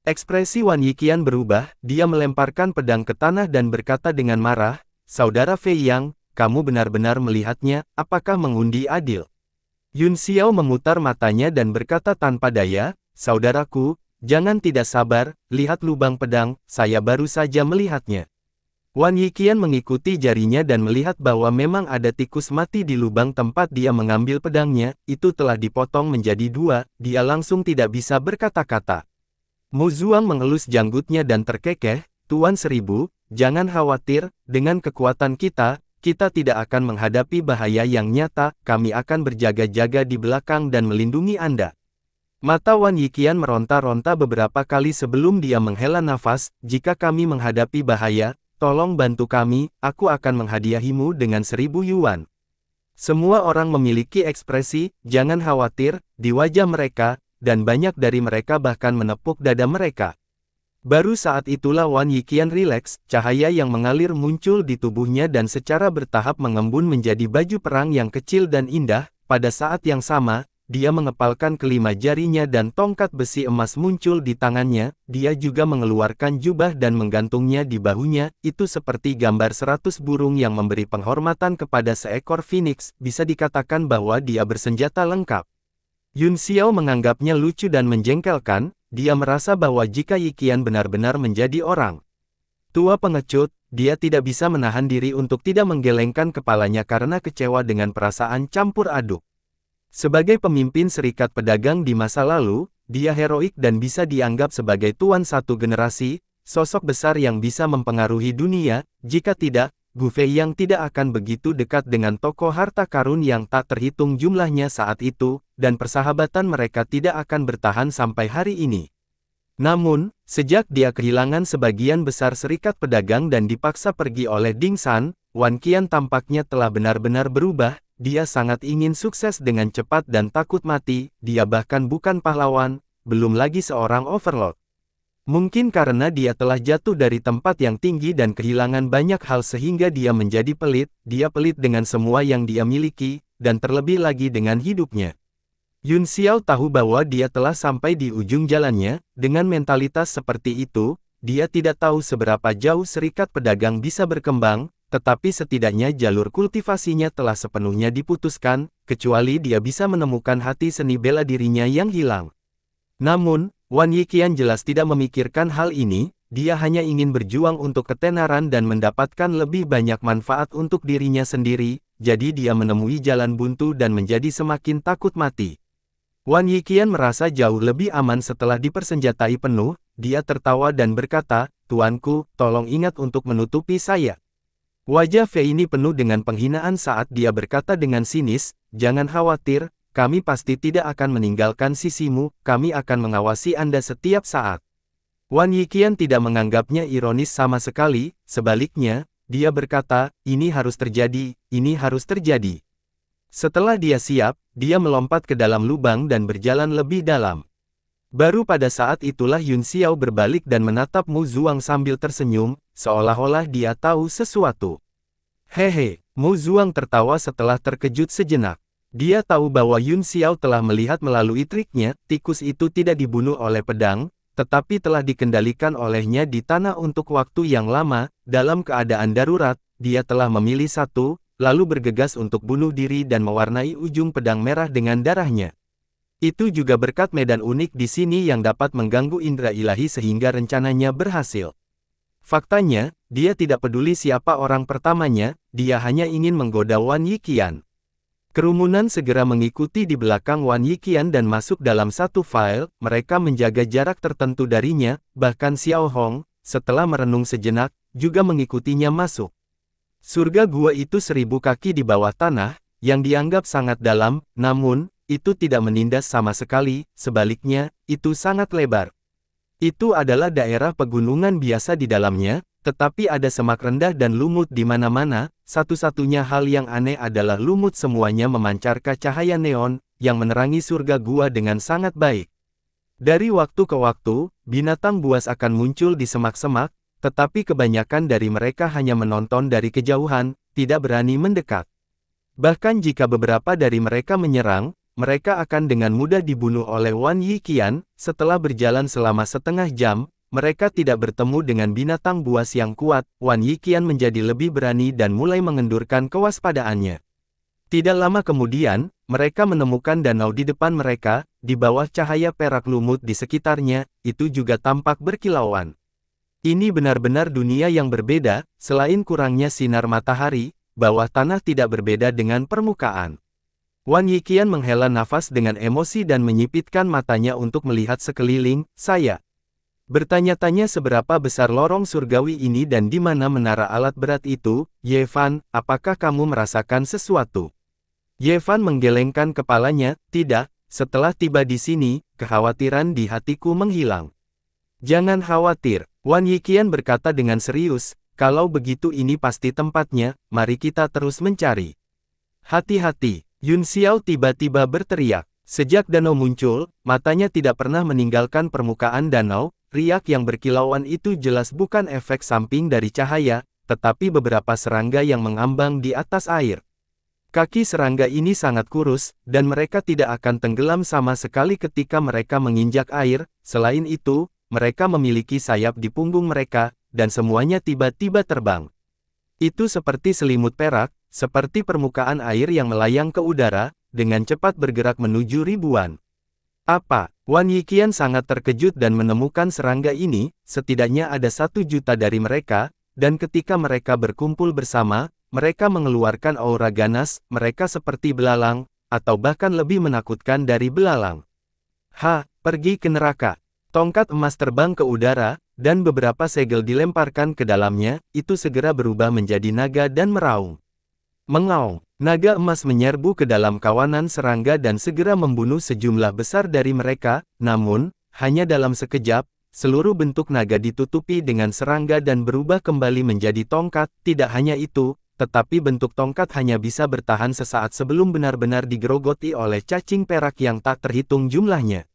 Ekspresi Wan Yiqian berubah, dia melemparkan pedang ke tanah dan berkata dengan marah, Saudara Fei Yang, kamu benar-benar melihatnya, apakah mengundi adil? Yun Xiao memutar matanya dan berkata tanpa daya, Saudaraku, jangan tidak sabar, lihat lubang pedang, saya baru saja melihatnya. Wan Yiqian mengikuti jarinya dan melihat bahwa memang ada tikus mati di lubang tempat dia mengambil pedangnya, itu telah dipotong menjadi 2, dia langsung tidak bisa berkata-kata. Mu Zuang mengelus janggutnya dan terkekeh, Tuan Seribu, jangan khawatir, dengan kekuatan kita tidak akan menghadapi bahaya yang nyata, kami akan berjaga-jaga di belakang dan melindungi Anda. Mata Wan Yiqian meronta-ronta beberapa kali sebelum dia menghela nafas, jika kami menghadapi bahaya, tolong bantu kami, aku akan menghadiahimu dengan 1000 yuan. Semua orang memiliki ekspresi, jangan khawatir, di wajah mereka, dan banyak dari mereka bahkan menepuk dada mereka. Baru saat itulah Wan Yiqian rileks, cahaya yang mengalir muncul di tubuhnya dan secara bertahap mengembun menjadi baju perang yang kecil dan indah. Pada saat yang sama, dia mengepalkan kelima jarinya dan tongkat besi emas muncul di tangannya, dia juga mengeluarkan jubah dan menggantungnya di bahunya, itu seperti gambar 100 burung yang memberi penghormatan kepada seekor phoenix, bisa dikatakan bahwa dia bersenjata lengkap. Yun Xiao menganggapnya lucu dan menjengkelkan, dia merasa bahwa jika Yi Qian benar-benar menjadi orang tua pengecut, dia tidak bisa menahan diri untuk tidak menggelengkan kepalanya karena kecewa dengan perasaan campur aduk. Sebagai pemimpin serikat pedagang di masa lalu, dia heroik dan bisa dianggap sebagai tuan satu generasi, sosok besar yang bisa mempengaruhi dunia. Jika tidak, Gu Fei yang tidak akan begitu dekat dengan tokoh harta karun yang tak terhitung jumlahnya saat itu, dan persahabatan mereka tidak akan bertahan sampai hari ini. Namun, sejak dia kehilangan sebagian besar serikat pedagang dan dipaksa pergi oleh Ding San, Wan Qian tampaknya telah benar-benar berubah. Dia sangat ingin sukses dengan cepat dan takut mati. Dia bahkan bukan pahlawan, belum lagi seorang overlord. Mungkin karena dia telah jatuh dari tempat yang tinggi dan kehilangan banyak hal sehingga dia menjadi pelit. Dia pelit dengan semua yang dia miliki, dan terlebih lagi dengan hidupnya. Yun Xiao tahu bahwa dia telah sampai di ujung jalannya. Dengan mentalitas seperti itu, dia tidak tahu seberapa jauh serikat pedagang bisa berkembang, tetapi setidaknya jalur kultivasinya telah sepenuhnya diputuskan, kecuali dia bisa menemukan hati seni bela dirinya yang hilang. Namun, Wan Yiqian jelas tidak memikirkan hal ini. Dia hanya ingin berjuang untuk ketenaran dan mendapatkan lebih banyak manfaat untuk dirinya sendiri, jadi dia menemui jalan buntu dan menjadi semakin takut mati. Wan Yiqian merasa jauh lebih aman setelah dipersenjatai penuh. Dia tertawa dan berkata, "Tuanku, tolong ingat untuk menutupi saya." Wajah Fei ini penuh dengan penghinaan saat dia berkata dengan sinis, "Jangan khawatir, kami pasti tidak akan meninggalkan sisimu, kami akan mengawasi Anda setiap saat." Wan Yiqian tidak menganggapnya ironis sama sekali, sebaliknya, dia berkata, "Ini harus terjadi, ini harus terjadi." Setelah dia siap, dia melompat ke dalam lubang dan berjalan lebih dalam. Baru pada saat itulah Yun Xiao berbalik dan menatap Mu Zuang sambil tersenyum, seolah-olah dia tahu sesuatu. "Hehe," Mu Zuang tertawa setelah terkejut sejenak. Dia tahu bahwa Yun Xiao telah melihat melalui triknya. Tikus itu tidak dibunuh oleh pedang, tetapi telah dikendalikan olehnya di tanah untuk waktu yang lama. Dalam keadaan darurat, dia telah memilih satu, lalu bergegas untuk bunuh diri dan mewarnai ujung pedang merah dengan darahnya. Itu juga berkat medan unik di sini yang dapat mengganggu indera ilahi sehingga rencananya berhasil. Faktanya, dia tidak peduli siapa orang pertamanya, dia hanya ingin menggoda Wan Yiqian. Kerumunan segera mengikuti di belakang Wan Yiqian dan masuk dalam satu file. Mereka menjaga jarak tertentu darinya, bahkan Xiao Hong, setelah merenung sejenak, juga mengikutinya masuk. Surga gua itu 1000 kaki di bawah tanah, yang dianggap sangat dalam, namun, itu tidak menindas sama sekali, sebaliknya, itu sangat lebar. Itu adalah daerah pegunungan biasa di dalamnya, tetapi ada semak rendah dan lumut di mana-mana. Satu-satunya hal yang aneh adalah lumut semuanya memancarkan cahaya neon, yang menerangi surga gua dengan sangat baik. Dari waktu ke waktu, binatang buas akan muncul di semak-semak, tetapi kebanyakan dari mereka hanya menonton dari kejauhan, tidak berani mendekat. Bahkan jika beberapa dari mereka menyerang, mereka akan dengan mudah dibunuh oleh Wan Yiqian. Setelah berjalan selama setengah jam, mereka tidak bertemu dengan binatang buas yang kuat. Wan Yiqian menjadi lebih berani dan mulai mengendurkan kewaspadaannya. Tidak lama kemudian, mereka menemukan danau di depan mereka. Di bawah cahaya perak lumut di sekitarnya, itu juga tampak berkilauan. Ini benar-benar dunia yang berbeda. Selain kurangnya sinar matahari, bawah tanah tidak berbeda dengan permukaan. Wan Yiqian menghela nafas dengan emosi dan menyipitkan matanya untuk melihat sekeliling. "Saya bertanya-tanya seberapa besar lorong surgawi ini dan di mana menara alat berat itu, Ye Fan, apakah kamu merasakan sesuatu?" Ye Fan menggelengkan kepalanya. "Tidak, setelah tiba di sini, kekhawatiran di hatiku menghilang." "Jangan khawatir," Wan Yiqian berkata dengan serius, "kalau begitu ini pasti tempatnya, mari kita terus mencari." "Hati-hati," Yun Xiao tiba-tiba berteriak. Sejak danau muncul, matanya tidak pernah meninggalkan permukaan danau. Riak yang berkilauan itu jelas bukan efek samping dari cahaya, tetapi beberapa serangga yang mengambang di atas air. Kaki serangga ini sangat kurus, dan mereka tidak akan tenggelam sama sekali ketika mereka menginjak air. Selain itu, mereka memiliki sayap di punggung mereka, dan semuanya tiba-tiba terbang. Itu seperti selimut perak, seperti permukaan air yang melayang ke udara, dengan cepat bergerak menuju ribuan Apa? Wan Yiqian sangat terkejut dan menemukan serangga ini, setidaknya ada 1 juta dari mereka, dan ketika mereka berkumpul bersama, mereka mengeluarkan aura ganas, mereka seperti belalang, atau bahkan lebih menakutkan dari belalang. Pergi ke neraka. Tongkat emas terbang ke udara, dan beberapa segel dilemparkan ke dalamnya, itu segera berubah menjadi naga dan meraung. Mengaung, naga emas menyerbu ke dalam kawanan serangga dan segera membunuh sejumlah besar dari mereka, namun, hanya dalam sekejap, seluruh bentuk naga ditutupi dengan serangga dan berubah kembali menjadi tongkat. Tidak hanya itu, tetapi bentuk tongkat hanya bisa bertahan sesaat sebelum benar-benar digerogoti oleh cacing perak yang tak terhitung jumlahnya.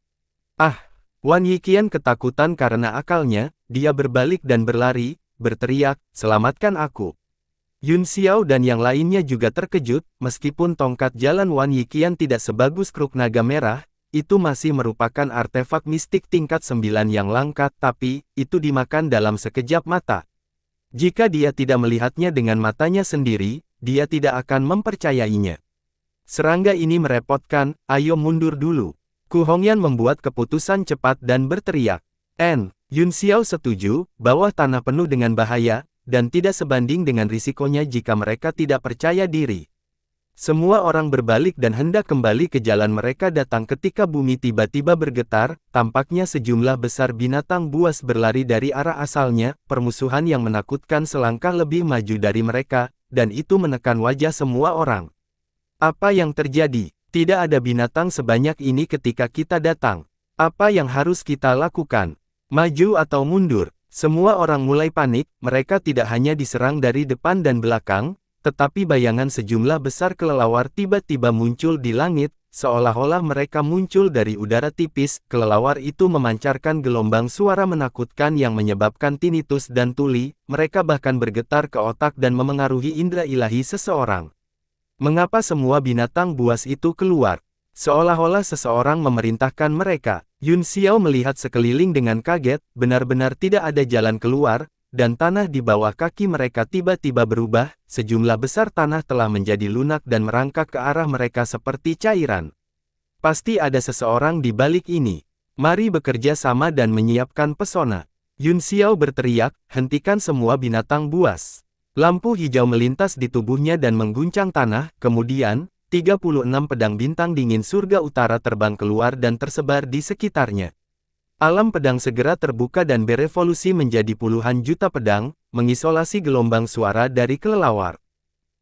Wan Yiqian ketakutan karena akalnya, dia berbalik dan berlari, berteriak, "Selamatkan aku!" Yun Xiao dan yang lainnya juga terkejut, meskipun tongkat jalan Wan Yiqian tidak sebagus kruk naga merah, itu masih merupakan artefak mistik tingkat 9 yang langka, tapi, itu dimakan dalam sekejap mata. Jika dia tidak melihatnya dengan matanya sendiri, dia tidak akan mempercayainya. Serangga ini merepotkan, ayo mundur dulu. Ku Hongyan membuat keputusan cepat dan berteriak. Yun Xiao setuju, bawah tanah penuh dengan bahaya, dan tidak sebanding dengan risikonya jika mereka tidak percaya diri. Semua orang berbalik dan hendak kembali ke jalan mereka datang ketika bumi tiba-tiba bergetar, tampaknya sejumlah besar binatang buas berlari dari arah asalnya, permusuhan yang menakutkan selangkah lebih maju dari mereka, dan itu menekan wajah semua orang. Apa yang terjadi? Tidak ada binatang sebanyak ini ketika kita datang. Apa yang harus kita lakukan? Maju atau mundur? Semua orang mulai panik, mereka tidak hanya diserang dari depan dan belakang, tetapi bayangan sejumlah besar kelelawar tiba-tiba muncul di langit, seolah-olah mereka muncul dari udara tipis. Kelelawar itu memancarkan gelombang suara menakutkan yang menyebabkan tinnitus dan tuli, mereka bahkan bergetar ke otak dan memengaruhi indera ilahi seseorang. Mengapa semua binatang buas itu keluar? Seolah-olah seseorang memerintahkan mereka. Yun Xiao melihat sekeliling dengan kaget, benar-benar tidak ada jalan keluar, dan tanah di bawah kaki mereka tiba-tiba berubah, sejumlah besar tanah telah menjadi lunak dan merangkak ke arah mereka seperti cairan. Pasti ada seseorang di balik ini. Mari bekerja sama dan menyiapkan pesona. Yun Xiao berteriak, hentikan semua binatang buas. Lampu hijau melintas di tubuhnya dan mengguncang tanah, kemudian, 36 pedang bintang dingin surga utara terbang keluar dan tersebar di sekitarnya. Alam pedang segera terbuka dan berevolusi menjadi puluhan juta pedang, mengisolasi gelombang suara dari kelelawar.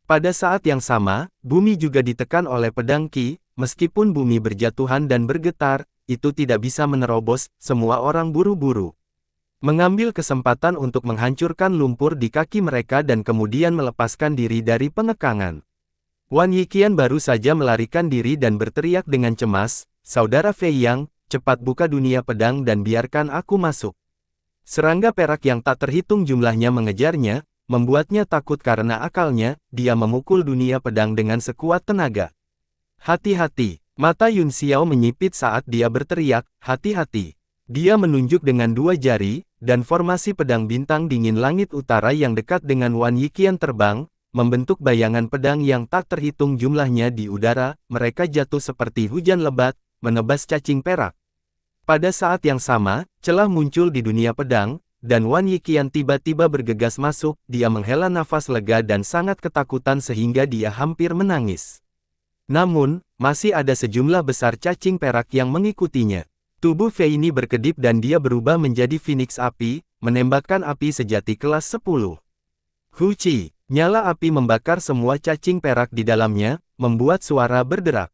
Pada saat yang sama, bumi juga ditekan oleh pedang Qi, meskipun bumi berjatuhan dan bergetar, itu tidak bisa menerobos, semua orang buru-buru mengambil kesempatan untuk menghancurkan lumpur di kaki mereka dan kemudian melepaskan diri dari pengekangan. Wan Yiqian baru saja melarikan diri dan berteriak dengan cemas, "Saudara Fei Yang, cepat buka dunia pedang dan biarkan aku masuk." Serangga perak yang tak terhitung jumlahnya mengejarnya, membuatnya takut karena akalnya, dia memukul dunia pedang dengan sekuat tenaga. Hati-hati, mata Yun Xiao menyipit saat dia berteriak, "Hati-hati." Dia menunjuk dengan 2 jari, dan formasi pedang bintang dingin langit utara yang dekat dengan Wan Yiqian terbang, membentuk bayangan pedang yang tak terhitung jumlahnya di udara, mereka jatuh seperti hujan lebat, menebas cacing perak. Pada saat yang sama, celah muncul di dunia pedang, dan Wan Yiqian tiba-tiba bergegas masuk, dia menghela nafas lega dan sangat ketakutan sehingga dia hampir menangis. Namun, masih ada sejumlah besar cacing perak yang mengikutinya. Tubuh Fei ini berkedip dan dia berubah menjadi Phoenix api, menembakkan api sejati kelas 10. Huci, nyala api membakar semua cacing perak di dalamnya, membuat suara berderak.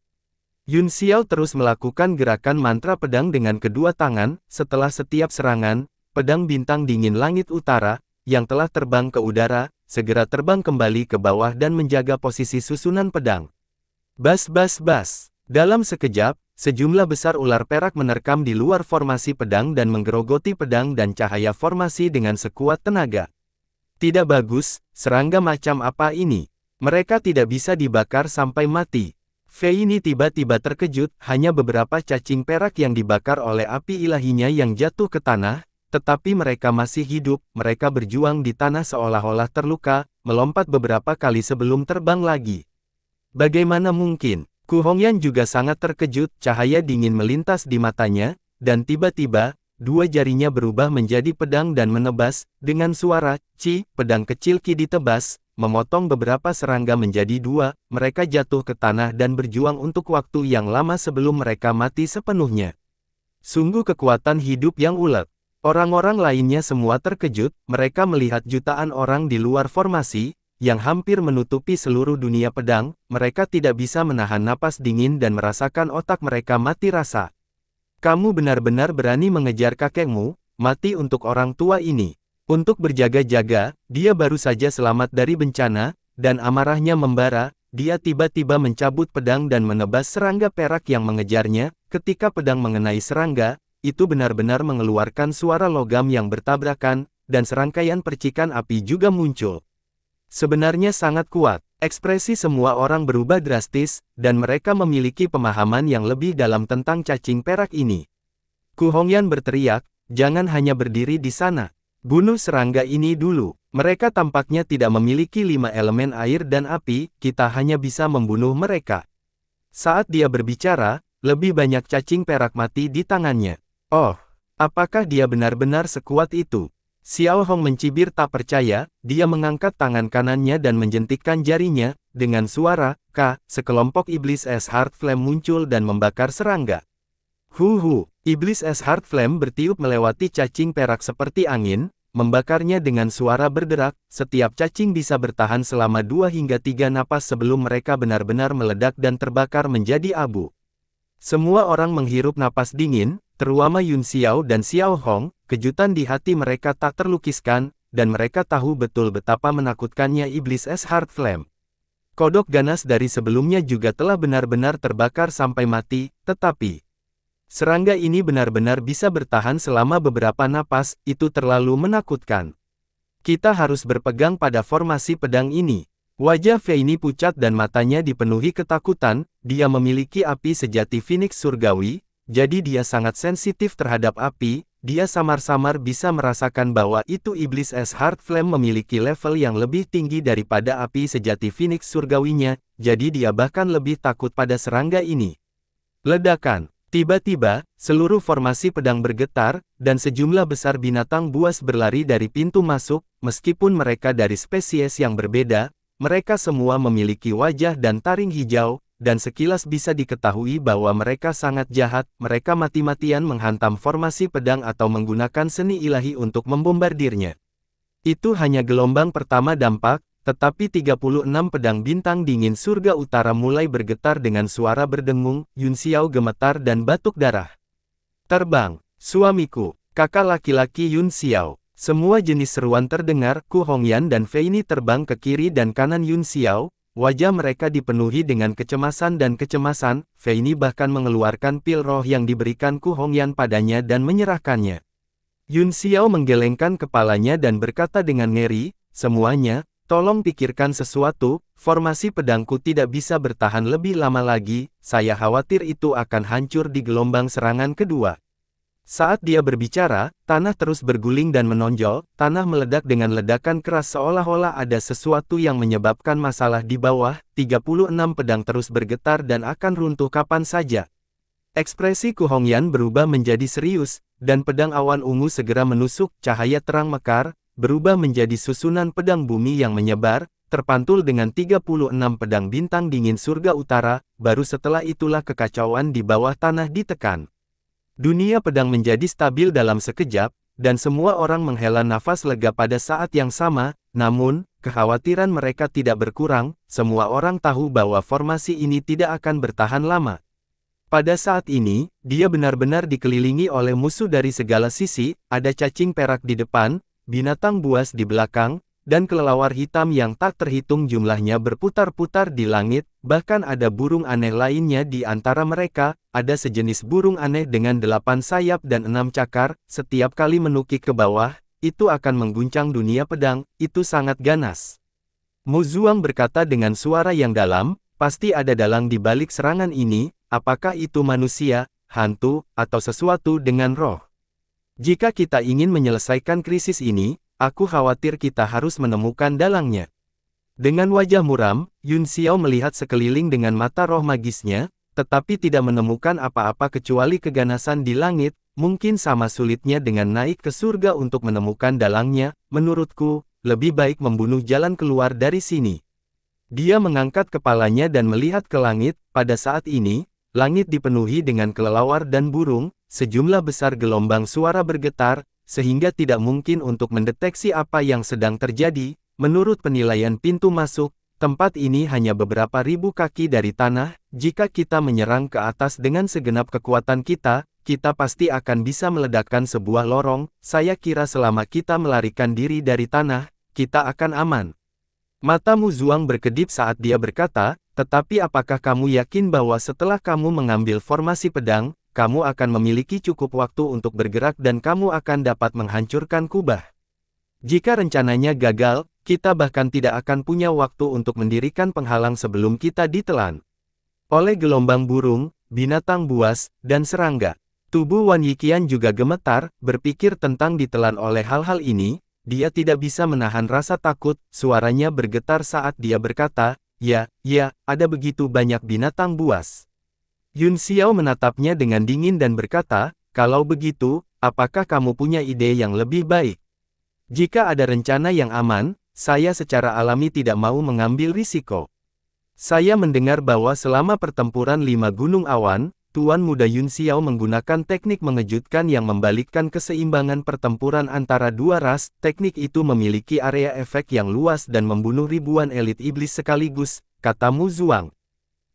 Yun Xiao terus melakukan gerakan mantra pedang dengan kedua tangan, setelah setiap serangan, pedang bintang dingin langit utara, yang telah terbang ke udara, segera terbang kembali ke bawah dan menjaga posisi susunan pedang. Bas bas bas. Dalam sekejap, sejumlah besar ular perak menerkam di luar formasi pedang dan menggerogoti pedang dan cahaya formasi dengan sekuat tenaga. Tidak bagus, serangga macam apa ini? Mereka tidak bisa dibakar sampai mati. Fei ini tiba-tiba terkejut, hanya beberapa cacing perak yang dibakar oleh api ilahinya yang jatuh ke tanah, tetapi mereka masih hidup, mereka berjuang di tanah seolah-olah terluka, melompat beberapa kali sebelum terbang lagi. Bagaimana mungkin? Ku Hongyan juga sangat terkejut, cahaya dingin melintas di matanya, dan tiba-tiba, dua jarinya berubah menjadi pedang dan menebas, dengan suara, "Ci!" Pedang kecil Qi ditebas, memotong beberapa serangga menjadi dua, mereka jatuh ke tanah dan berjuang untuk waktu yang lama sebelum mereka mati sepenuhnya. Sungguh kekuatan hidup yang ulet. Orang-orang lainnya semua terkejut, mereka melihat jutaan orang di luar formasi, yang hampir menutupi seluruh dunia pedang, mereka tidak bisa menahan napas dingin dan merasakan otak mereka mati rasa. Kamu benar-benar berani mengejar kakekmu, mati untuk orang tua ini. Untuk berjaga-jaga, dia baru saja selamat dari bencana, dan amarahnya membara, dia tiba-tiba mencabut pedang dan menebas serangga perak yang mengejarnya, ketika pedang mengenai serangga, itu benar-benar mengeluarkan suara logam yang bertabrakan, dan serangkaian percikan api juga muncul. Sebenarnya sangat kuat, ekspresi semua orang berubah drastis, dan mereka memiliki pemahaman yang lebih dalam tentang cacing perak ini. Ku Hongyan berteriak, "Jangan hanya berdiri di sana. Bunuh serangga ini dulu. Mereka tampaknya tidak memiliki 5 elemen air dan api, kita hanya bisa membunuh mereka." Saat dia berbicara, lebih banyak cacing perak mati di tangannya. Oh, apakah dia benar-benar sekuat itu? Xiao Hong mencibir tak percaya, dia mengangkat tangan kanannya dan menjentikkan jarinya, dengan suara, "K", sekelompok iblis es Heart Flame muncul dan membakar serangga. Iblis es Heart Flame bertiup melewati cacing perak seperti angin, membakarnya dengan suara berderak, setiap cacing bisa bertahan selama 2 hingga 3 napas sebelum mereka benar-benar meledak dan terbakar menjadi abu. Semua orang menghirup napas dingin, terutama Yun Xiao dan Xiao Hong, kejutan di hati mereka tak terlukiskan, dan mereka tahu betul betapa menakutkannya iblis es Heart Flame. Kodok ganas dari sebelumnya juga telah benar-benar terbakar sampai mati, tetapi serangga ini benar-benar bisa bertahan selama beberapa napas, itu terlalu menakutkan. Kita harus berpegang pada formasi pedang ini. Wajah Feini pucat dan matanya dipenuhi ketakutan, dia memiliki api sejati Phoenix surgawi, jadi dia sangat sensitif terhadap api, dia samar-samar bisa merasakan bahwa itu iblis es Heart Flame memiliki level yang lebih tinggi daripada api sejati Phoenix surgawinya, jadi dia bahkan lebih takut pada serangga ini. Ledakan. Tiba-tiba, seluruh formasi pedang bergetar, dan sejumlah besar binatang buas berlari dari pintu masuk, meskipun mereka dari spesies yang berbeda, mereka semua memiliki wajah dan taring hijau, dan sekilas bisa diketahui bahwa mereka sangat jahat, mereka mati-matian menghantam formasi pedang atau menggunakan seni ilahi untuk membombardirnya. Itu hanya gelombang pertama dampak, tetapi 36 pedang bintang dingin surga utara mulai bergetar dengan suara berdengung, Yun Xiao gemetar dan batuk darah. "Terbang, suamiku, kakak laki-laki Yun Xiao." Semua jenis seruan terdengar, Ku Hongyan dan Feini terbang ke kiri dan kanan Yun Xiao, wajah mereka dipenuhi dengan kecemasan dan kecemasan, Feini bahkan mengeluarkan pil roh yang diberikan Ku Hongyan padanya dan menyerahkannya. Yun Xiao menggelengkan kepalanya dan berkata dengan ngeri, "Semuanya, tolong pikirkan sesuatu, formasi pedangku tidak bisa bertahan lebih lama lagi, saya khawatir itu akan hancur di gelombang serangan kedua." Saat dia berbicara, tanah terus berguling dan menonjol, tanah meledak dengan ledakan keras seolah-olah ada sesuatu yang menyebabkan masalah di bawah, 36 pedang terus bergetar dan akan runtuh kapan saja. Ekspresi Ku Hongyan berubah menjadi serius, dan pedang awan ungu segera menusuk, cahaya terang mekar, berubah menjadi susunan pedang bumi yang menyebar, terpantul dengan 36 pedang bintang dingin surga utara, baru setelah itulah kekacauan di bawah tanah ditekan. Dunia pedang menjadi stabil dalam sekejap, dan semua orang menghela nafas lega pada saat yang sama, namun, kekhawatiran mereka tidak berkurang, semua orang tahu bahwa formasi ini tidak akan bertahan lama. Pada saat ini, dia benar-benar dikelilingi oleh musuh dari segala sisi, ada cacing perak di depan, binatang buas di belakang, dan kelelawar hitam yang tak terhitung jumlahnya berputar-putar di langit, bahkan ada burung aneh lainnya di antara mereka, ada sejenis burung aneh dengan 8 sayap dan 6 cakar, setiap kali menukik ke bawah, itu akan mengguncang dunia pedang, itu sangat ganas. Mu Zuang berkata dengan suara yang dalam, pasti ada dalang di balik serangan ini, apakah itu manusia, hantu, atau sesuatu dengan roh. Jika kita ingin menyelesaikan krisis ini, aku khawatir kita harus menemukan dalangnya. Dengan wajah muram, Yun Xiao melihat sekeliling dengan mata roh magisnya, tetapi tidak menemukan apa-apa kecuali keganasan di langit, mungkin sama sulitnya dengan naik ke surga untuk menemukan dalangnya. Menurutku, lebih baik membunuh jalan keluar dari sini. Dia mengangkat kepalanya dan melihat ke langit. Pada saat ini, langit dipenuhi dengan kelelawar dan burung, sejumlah besar gelombang suara bergetar, sehingga tidak mungkin untuk mendeteksi apa yang sedang terjadi. Menurut penilaian pintu masuk, tempat ini hanya beberapa ribu kaki dari tanah. Jika kita menyerang ke atas dengan segenap kekuatan kita, kita pasti akan bisa meledakkan sebuah lorong. Saya kira selama kita melarikan diri dari tanah, kita akan aman. Mata Mu Zuang berkedip saat dia berkata, tetapi apakah kamu yakin bahwa setelah kamu mengambil formasi pedang, kamu akan memiliki cukup waktu untuk bergerak dan kamu akan dapat menghancurkan kubah? Jika rencananya gagal, kita bahkan tidak akan punya waktu untuk mendirikan penghalang sebelum kita ditelan oleh gelombang burung, binatang buas, dan serangga. Tubuh Wan Yiqian juga gemetar, berpikir tentang ditelan oleh hal-hal ini. Dia tidak bisa menahan rasa takut, suaranya bergetar saat dia berkata, ya, ada begitu banyak binatang buas. Yun Xiao menatapnya dengan dingin dan berkata, kalau begitu, apakah kamu punya ide yang lebih baik? Jika ada rencana yang aman, saya secara alami tidak mau mengambil risiko. Saya mendengar bahwa selama pertempuran 5 Gunung Awan, Tuan Muda Yun Xiao menggunakan teknik mengejutkan yang membalikkan keseimbangan pertempuran antara dua ras. Teknik itu memiliki area efek yang luas dan membunuh ribuan elit iblis sekaligus, kata Mu Zuang.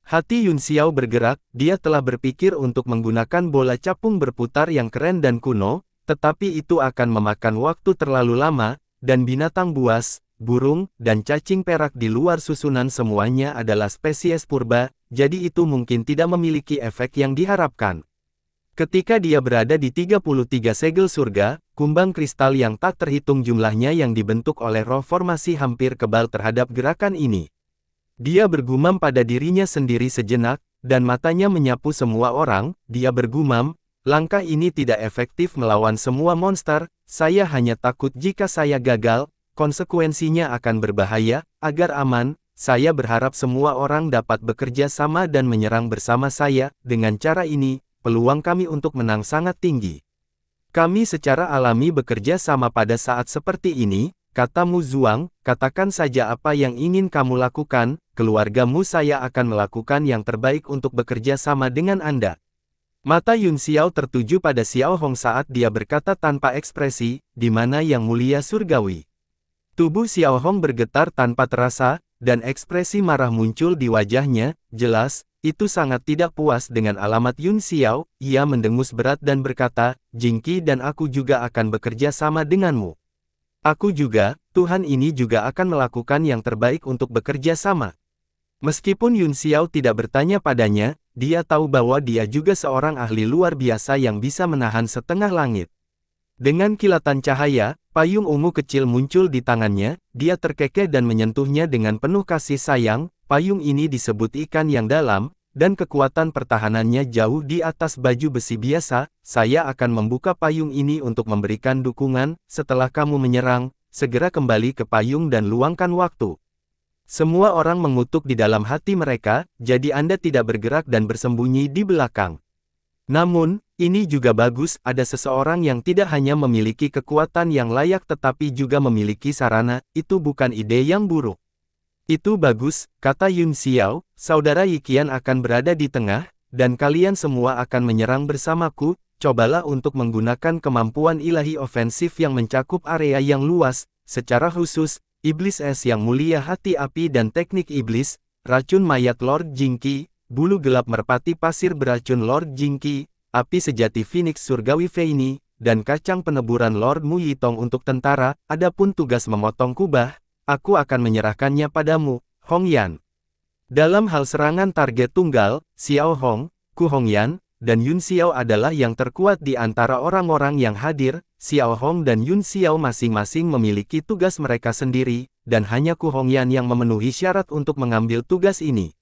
Hati Yun Xiao bergerak, dia telah berpikir untuk menggunakan bola capung berputar yang keren dan kuno, tetapi itu akan memakan waktu terlalu lama, dan binatang buas, burung, dan cacing perak di luar susunan semuanya adalah spesies purba, jadi itu mungkin tidak memiliki efek yang diharapkan. Ketika dia berada di 33 segel surga, kumbang kristal yang tak terhitung jumlahnya yang dibentuk oleh roh formasi hampir kebal terhadap gerakan ini. Dia bergumam pada dirinya sendiri sejenak, dan matanya menyapu semua orang. Dia bergumam, langkah ini tidak efektif melawan semua monster, saya hanya takut jika saya gagal, konsekuensinya akan berbahaya. Agar aman, saya berharap semua orang dapat bekerja sama dan menyerang bersama saya. Dengan cara ini, peluang kami untuk menang sangat tinggi. Kami secara alami bekerja sama pada saat seperti ini, kata Mu Zuang. Katakan saja apa yang ingin kamu lakukan, keluargamu saya akan melakukan yang terbaik untuk bekerja sama dengan Anda. Mata Yun Xiao tertuju pada Xiao Hong saat dia berkata tanpa ekspresi, di mana yang mulia surgawi. Tubuh Xiao Hong bergetar tanpa terasa, dan ekspresi marah muncul di wajahnya. Jelas, itu sangat tidak puas dengan alamat Yun Xiao. Ia mendengus berat dan berkata, Jingqi dan aku juga akan bekerja sama denganmu. Aku juga, Tuhan ini juga akan melakukan yang terbaik untuk bekerja sama. Meskipun Yun Xiao tidak bertanya padanya, dia tahu bahwa dia juga seorang ahli luar biasa yang bisa menahan setengah langit. Dengan kilatan cahaya, payung ungu kecil muncul di tangannya. Dia terkekeh dan menyentuhnya dengan penuh kasih sayang. Payung ini disebut ikan yang dalam, dan kekuatan pertahanannya jauh di atas baju besi biasa. Saya akan membuka payung ini untuk memberikan dukungan. Setelah kamu menyerang, segera kembali ke payung dan luangkan waktu. Semua orang mengutuk di dalam hati mereka, jadi Anda tidak bergerak dan bersembunyi di belakang. Namun, ini juga bagus, ada seseorang yang tidak hanya memiliki kekuatan yang layak tetapi juga memiliki sarana. Itu bukan ide yang buruk. Itu bagus, kata Yun Xiao, saudara Yiqian akan berada di tengah, dan kalian semua akan menyerang bersamaku. Cobalah untuk menggunakan kemampuan ilahi ofensif yang mencakup area yang luas, secara khusus, iblis es yang mulia hati api dan teknik iblis, racun mayat Lord Jingqi, bulu gelap merpati pasir beracun Lord Jingqi, api sejati Phoenix surgawi Feini, dan kacang peneburan Lord Mu Yitong untuk tentara. Adapun tugas memotong kubah, aku akan menyerahkannya padamu, Hong Yan. Dalam hal serangan target tunggal, Xiao Hong, Ku Hong Yan, dan Yun Xiao adalah yang terkuat di antara orang-orang yang hadir. Xiao Hong dan Yun Xiao masing-masing memiliki tugas mereka sendiri, dan hanya Ku Hong Yan yang memenuhi syarat untuk mengambil tugas ini.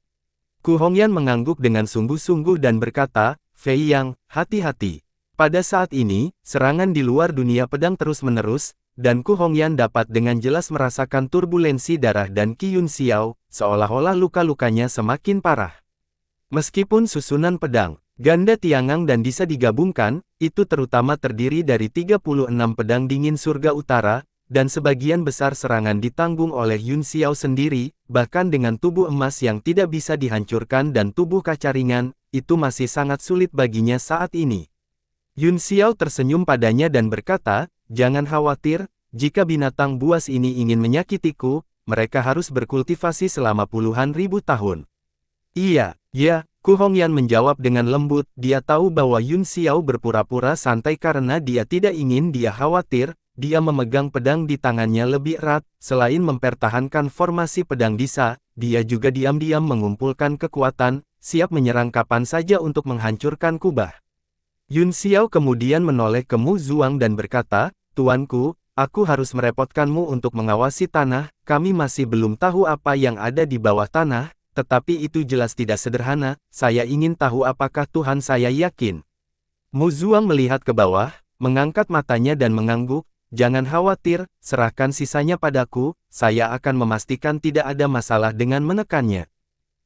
Ku Hong Yan mengangguk dengan sungguh-sungguh dan berkata, Fei Yang, hati-hati. Pada saat ini, serangan di luar dunia pedang terus-menerus, dan Ku Hongyan dapat dengan jelas merasakan turbulensi darah dan Qi Yun Xiao, seolah-olah luka-lukanya semakin parah. Meskipun susunan pedang, ganda Tiangang dan Disa digabungkan, itu terutama terdiri dari 36 pedang dingin surga utara, dan sebagian besar serangan ditanggung oleh Yun Xiao sendiri, bahkan dengan tubuh emas yang tidak bisa dihancurkan dan tubuh kaca ringan, itu masih sangat sulit baginya saat ini. Yun Xiao tersenyum padanya dan berkata, "Jangan khawatir, jika binatang buas ini ingin menyakitiku, mereka harus berkultivasi selama puluhan ribu tahun." "Iya, ya," Ku Hongyan menjawab dengan lembut. Dia tahu bahwa Yun Xiao berpura-pura santai karena dia tidak ingin dia khawatir. Dia memegang pedang di tangannya lebih erat. Selain mempertahankan formasi pedang Disa, dia juga diam-diam mengumpulkan kekuatan, siap menyerang kapan saja untuk menghancurkan kubah. Yun Xiao kemudian menoleh ke Mu Zuang dan berkata, "Tuanku, aku harus merepotkanmu untuk mengawasi tanah. Kami masih belum tahu apa yang ada di bawah tanah. Tetapi itu jelas tidak sederhana, saya ingin tahu apakah Tuhan saya yakin." Mu Zuang melihat ke bawah, mengangkat matanya dan mengangguk, "Jangan khawatir, serahkan sisanya padaku, saya akan memastikan tidak ada masalah dengan menekannya."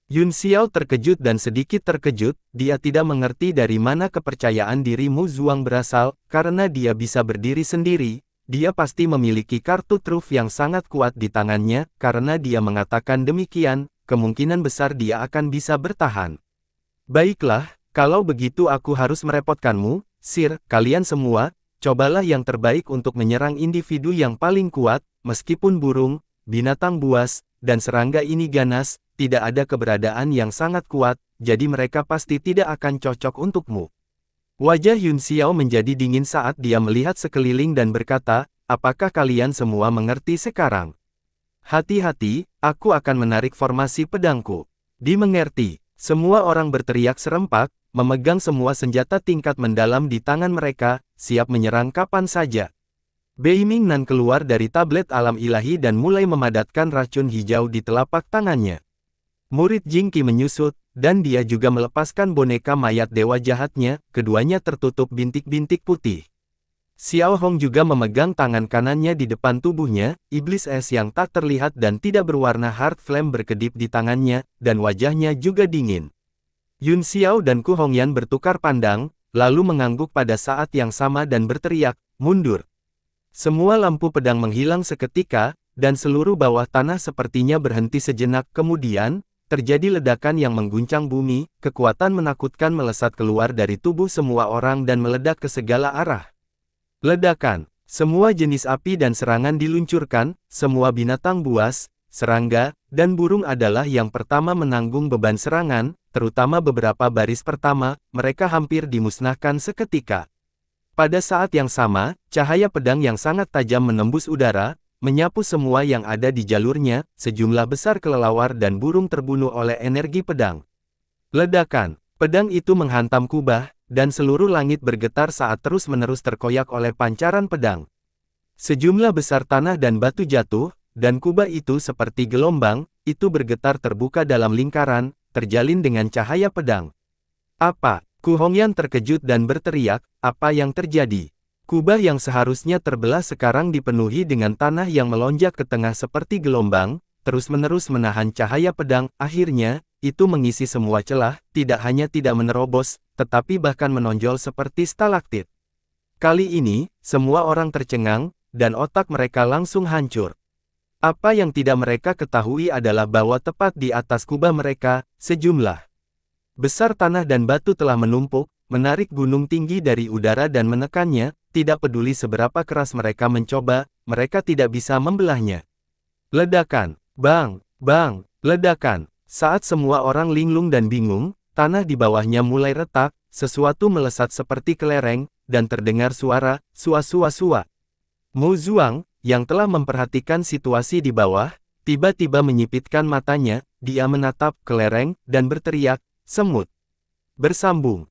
Yun Xiao terkejut dan sedikit terkejut, dia tidak mengerti dari mana kepercayaan diri Mu Zuang berasal, karena dia bisa berdiri sendiri. Dia pasti memiliki kartu truf yang sangat kuat di tangannya, karena dia mengatakan demikian. Kemungkinan besar dia akan bisa bertahan. "Baiklah, kalau begitu aku harus merepotkanmu, Sir, kalian semua, cobalah yang terbaik untuk menyerang individu yang paling kuat, meskipun burung, binatang buas, dan serangga ini ganas, tidak ada keberadaan yang sangat kuat, jadi mereka pasti tidak akan cocok untukmu." Wajah Yun Xiao menjadi dingin saat dia melihat sekeliling dan berkata, "Apakah kalian semua mengerti sekarang? Hati-hati, aku akan menarik formasi pedangku." "Dimengerti." Semua orang berteriak serempak, memegang semua senjata tingkat mendalam di tangan mereka, siap menyerang kapan saja. Bei Mingnan keluar dari tablet alam ilahi dan mulai memadatkan racun hijau di telapak tangannya. Murid Jingqi menyusut, dan dia juga melepaskan boneka mayat dewa jahatnya, keduanya tertutup bintik-bintik putih. Xiao Hong juga memegang tangan kanannya di depan tubuhnya, iblis es yang tak terlihat dan tidak berwarna heart flame berkedip di tangannya, dan wajahnya juga dingin. Yun Xiao dan Ku Hongyan bertukar pandang, lalu mengangguk pada saat yang sama dan berteriak, "Mundur!" Semua lampu pedang menghilang seketika, dan seluruh bawah tanah sepertinya berhenti sejenak. Kemudian, terjadi ledakan yang mengguncang bumi, kekuatan menakutkan melesat keluar dari tubuh semua orang dan meledak ke segala arah. Ledakan. Semua jenis api dan serangan diluncurkan, semua binatang buas, serangga, dan burung adalah yang pertama menanggung beban serangan, terutama beberapa baris pertama, mereka hampir dimusnahkan seketika. Pada saat yang sama, cahaya pedang yang sangat tajam menembus udara, menyapu semua yang ada di jalurnya, sejumlah besar kelelawar dan burung terbunuh oleh energi pedang. Ledakan. Pedang itu menghantam kubah, dan seluruh langit bergetar saat terus-menerus terkoyak oleh pancaran pedang. Sejumlah besar tanah dan batu jatuh, dan kubah itu seperti gelombang, itu bergetar terbuka dalam lingkaran, terjalin dengan cahaya pedang. "Apa?" Ku Hongyan terkejut dan berteriak, "Apa yang terjadi?" Kubah yang seharusnya terbelah sekarang dipenuhi dengan tanah yang melonjak ke tengah seperti gelombang, terus-menerus menahan cahaya pedang. Akhirnya, itu mengisi semua celah, tidak hanya tidak menerobos, tetapi bahkan menonjol seperti stalaktit. Kali ini, semua orang tercengang, dan otak mereka langsung hancur. Apa yang tidak mereka ketahui adalah bahwa tepat di atas kubah mereka, sejumlah besar tanah dan batu telah menumpuk, menarik gunung tinggi dari udara dan menekannya, tidak peduli seberapa keras mereka mencoba, mereka tidak bisa membelahnya. Ledakan. Bang! Bang! Ledakan. Saat semua orang linglung dan bingung, tanah di bawahnya mulai retak, sesuatu melesat seperti kelereng, dan terdengar suara, sua-sua-sua. Mu Zuang, yang telah memperhatikan situasi di bawah, tiba-tiba menyipitkan matanya, dia menatap kelereng, dan berteriak, "Semut!" Bersambung.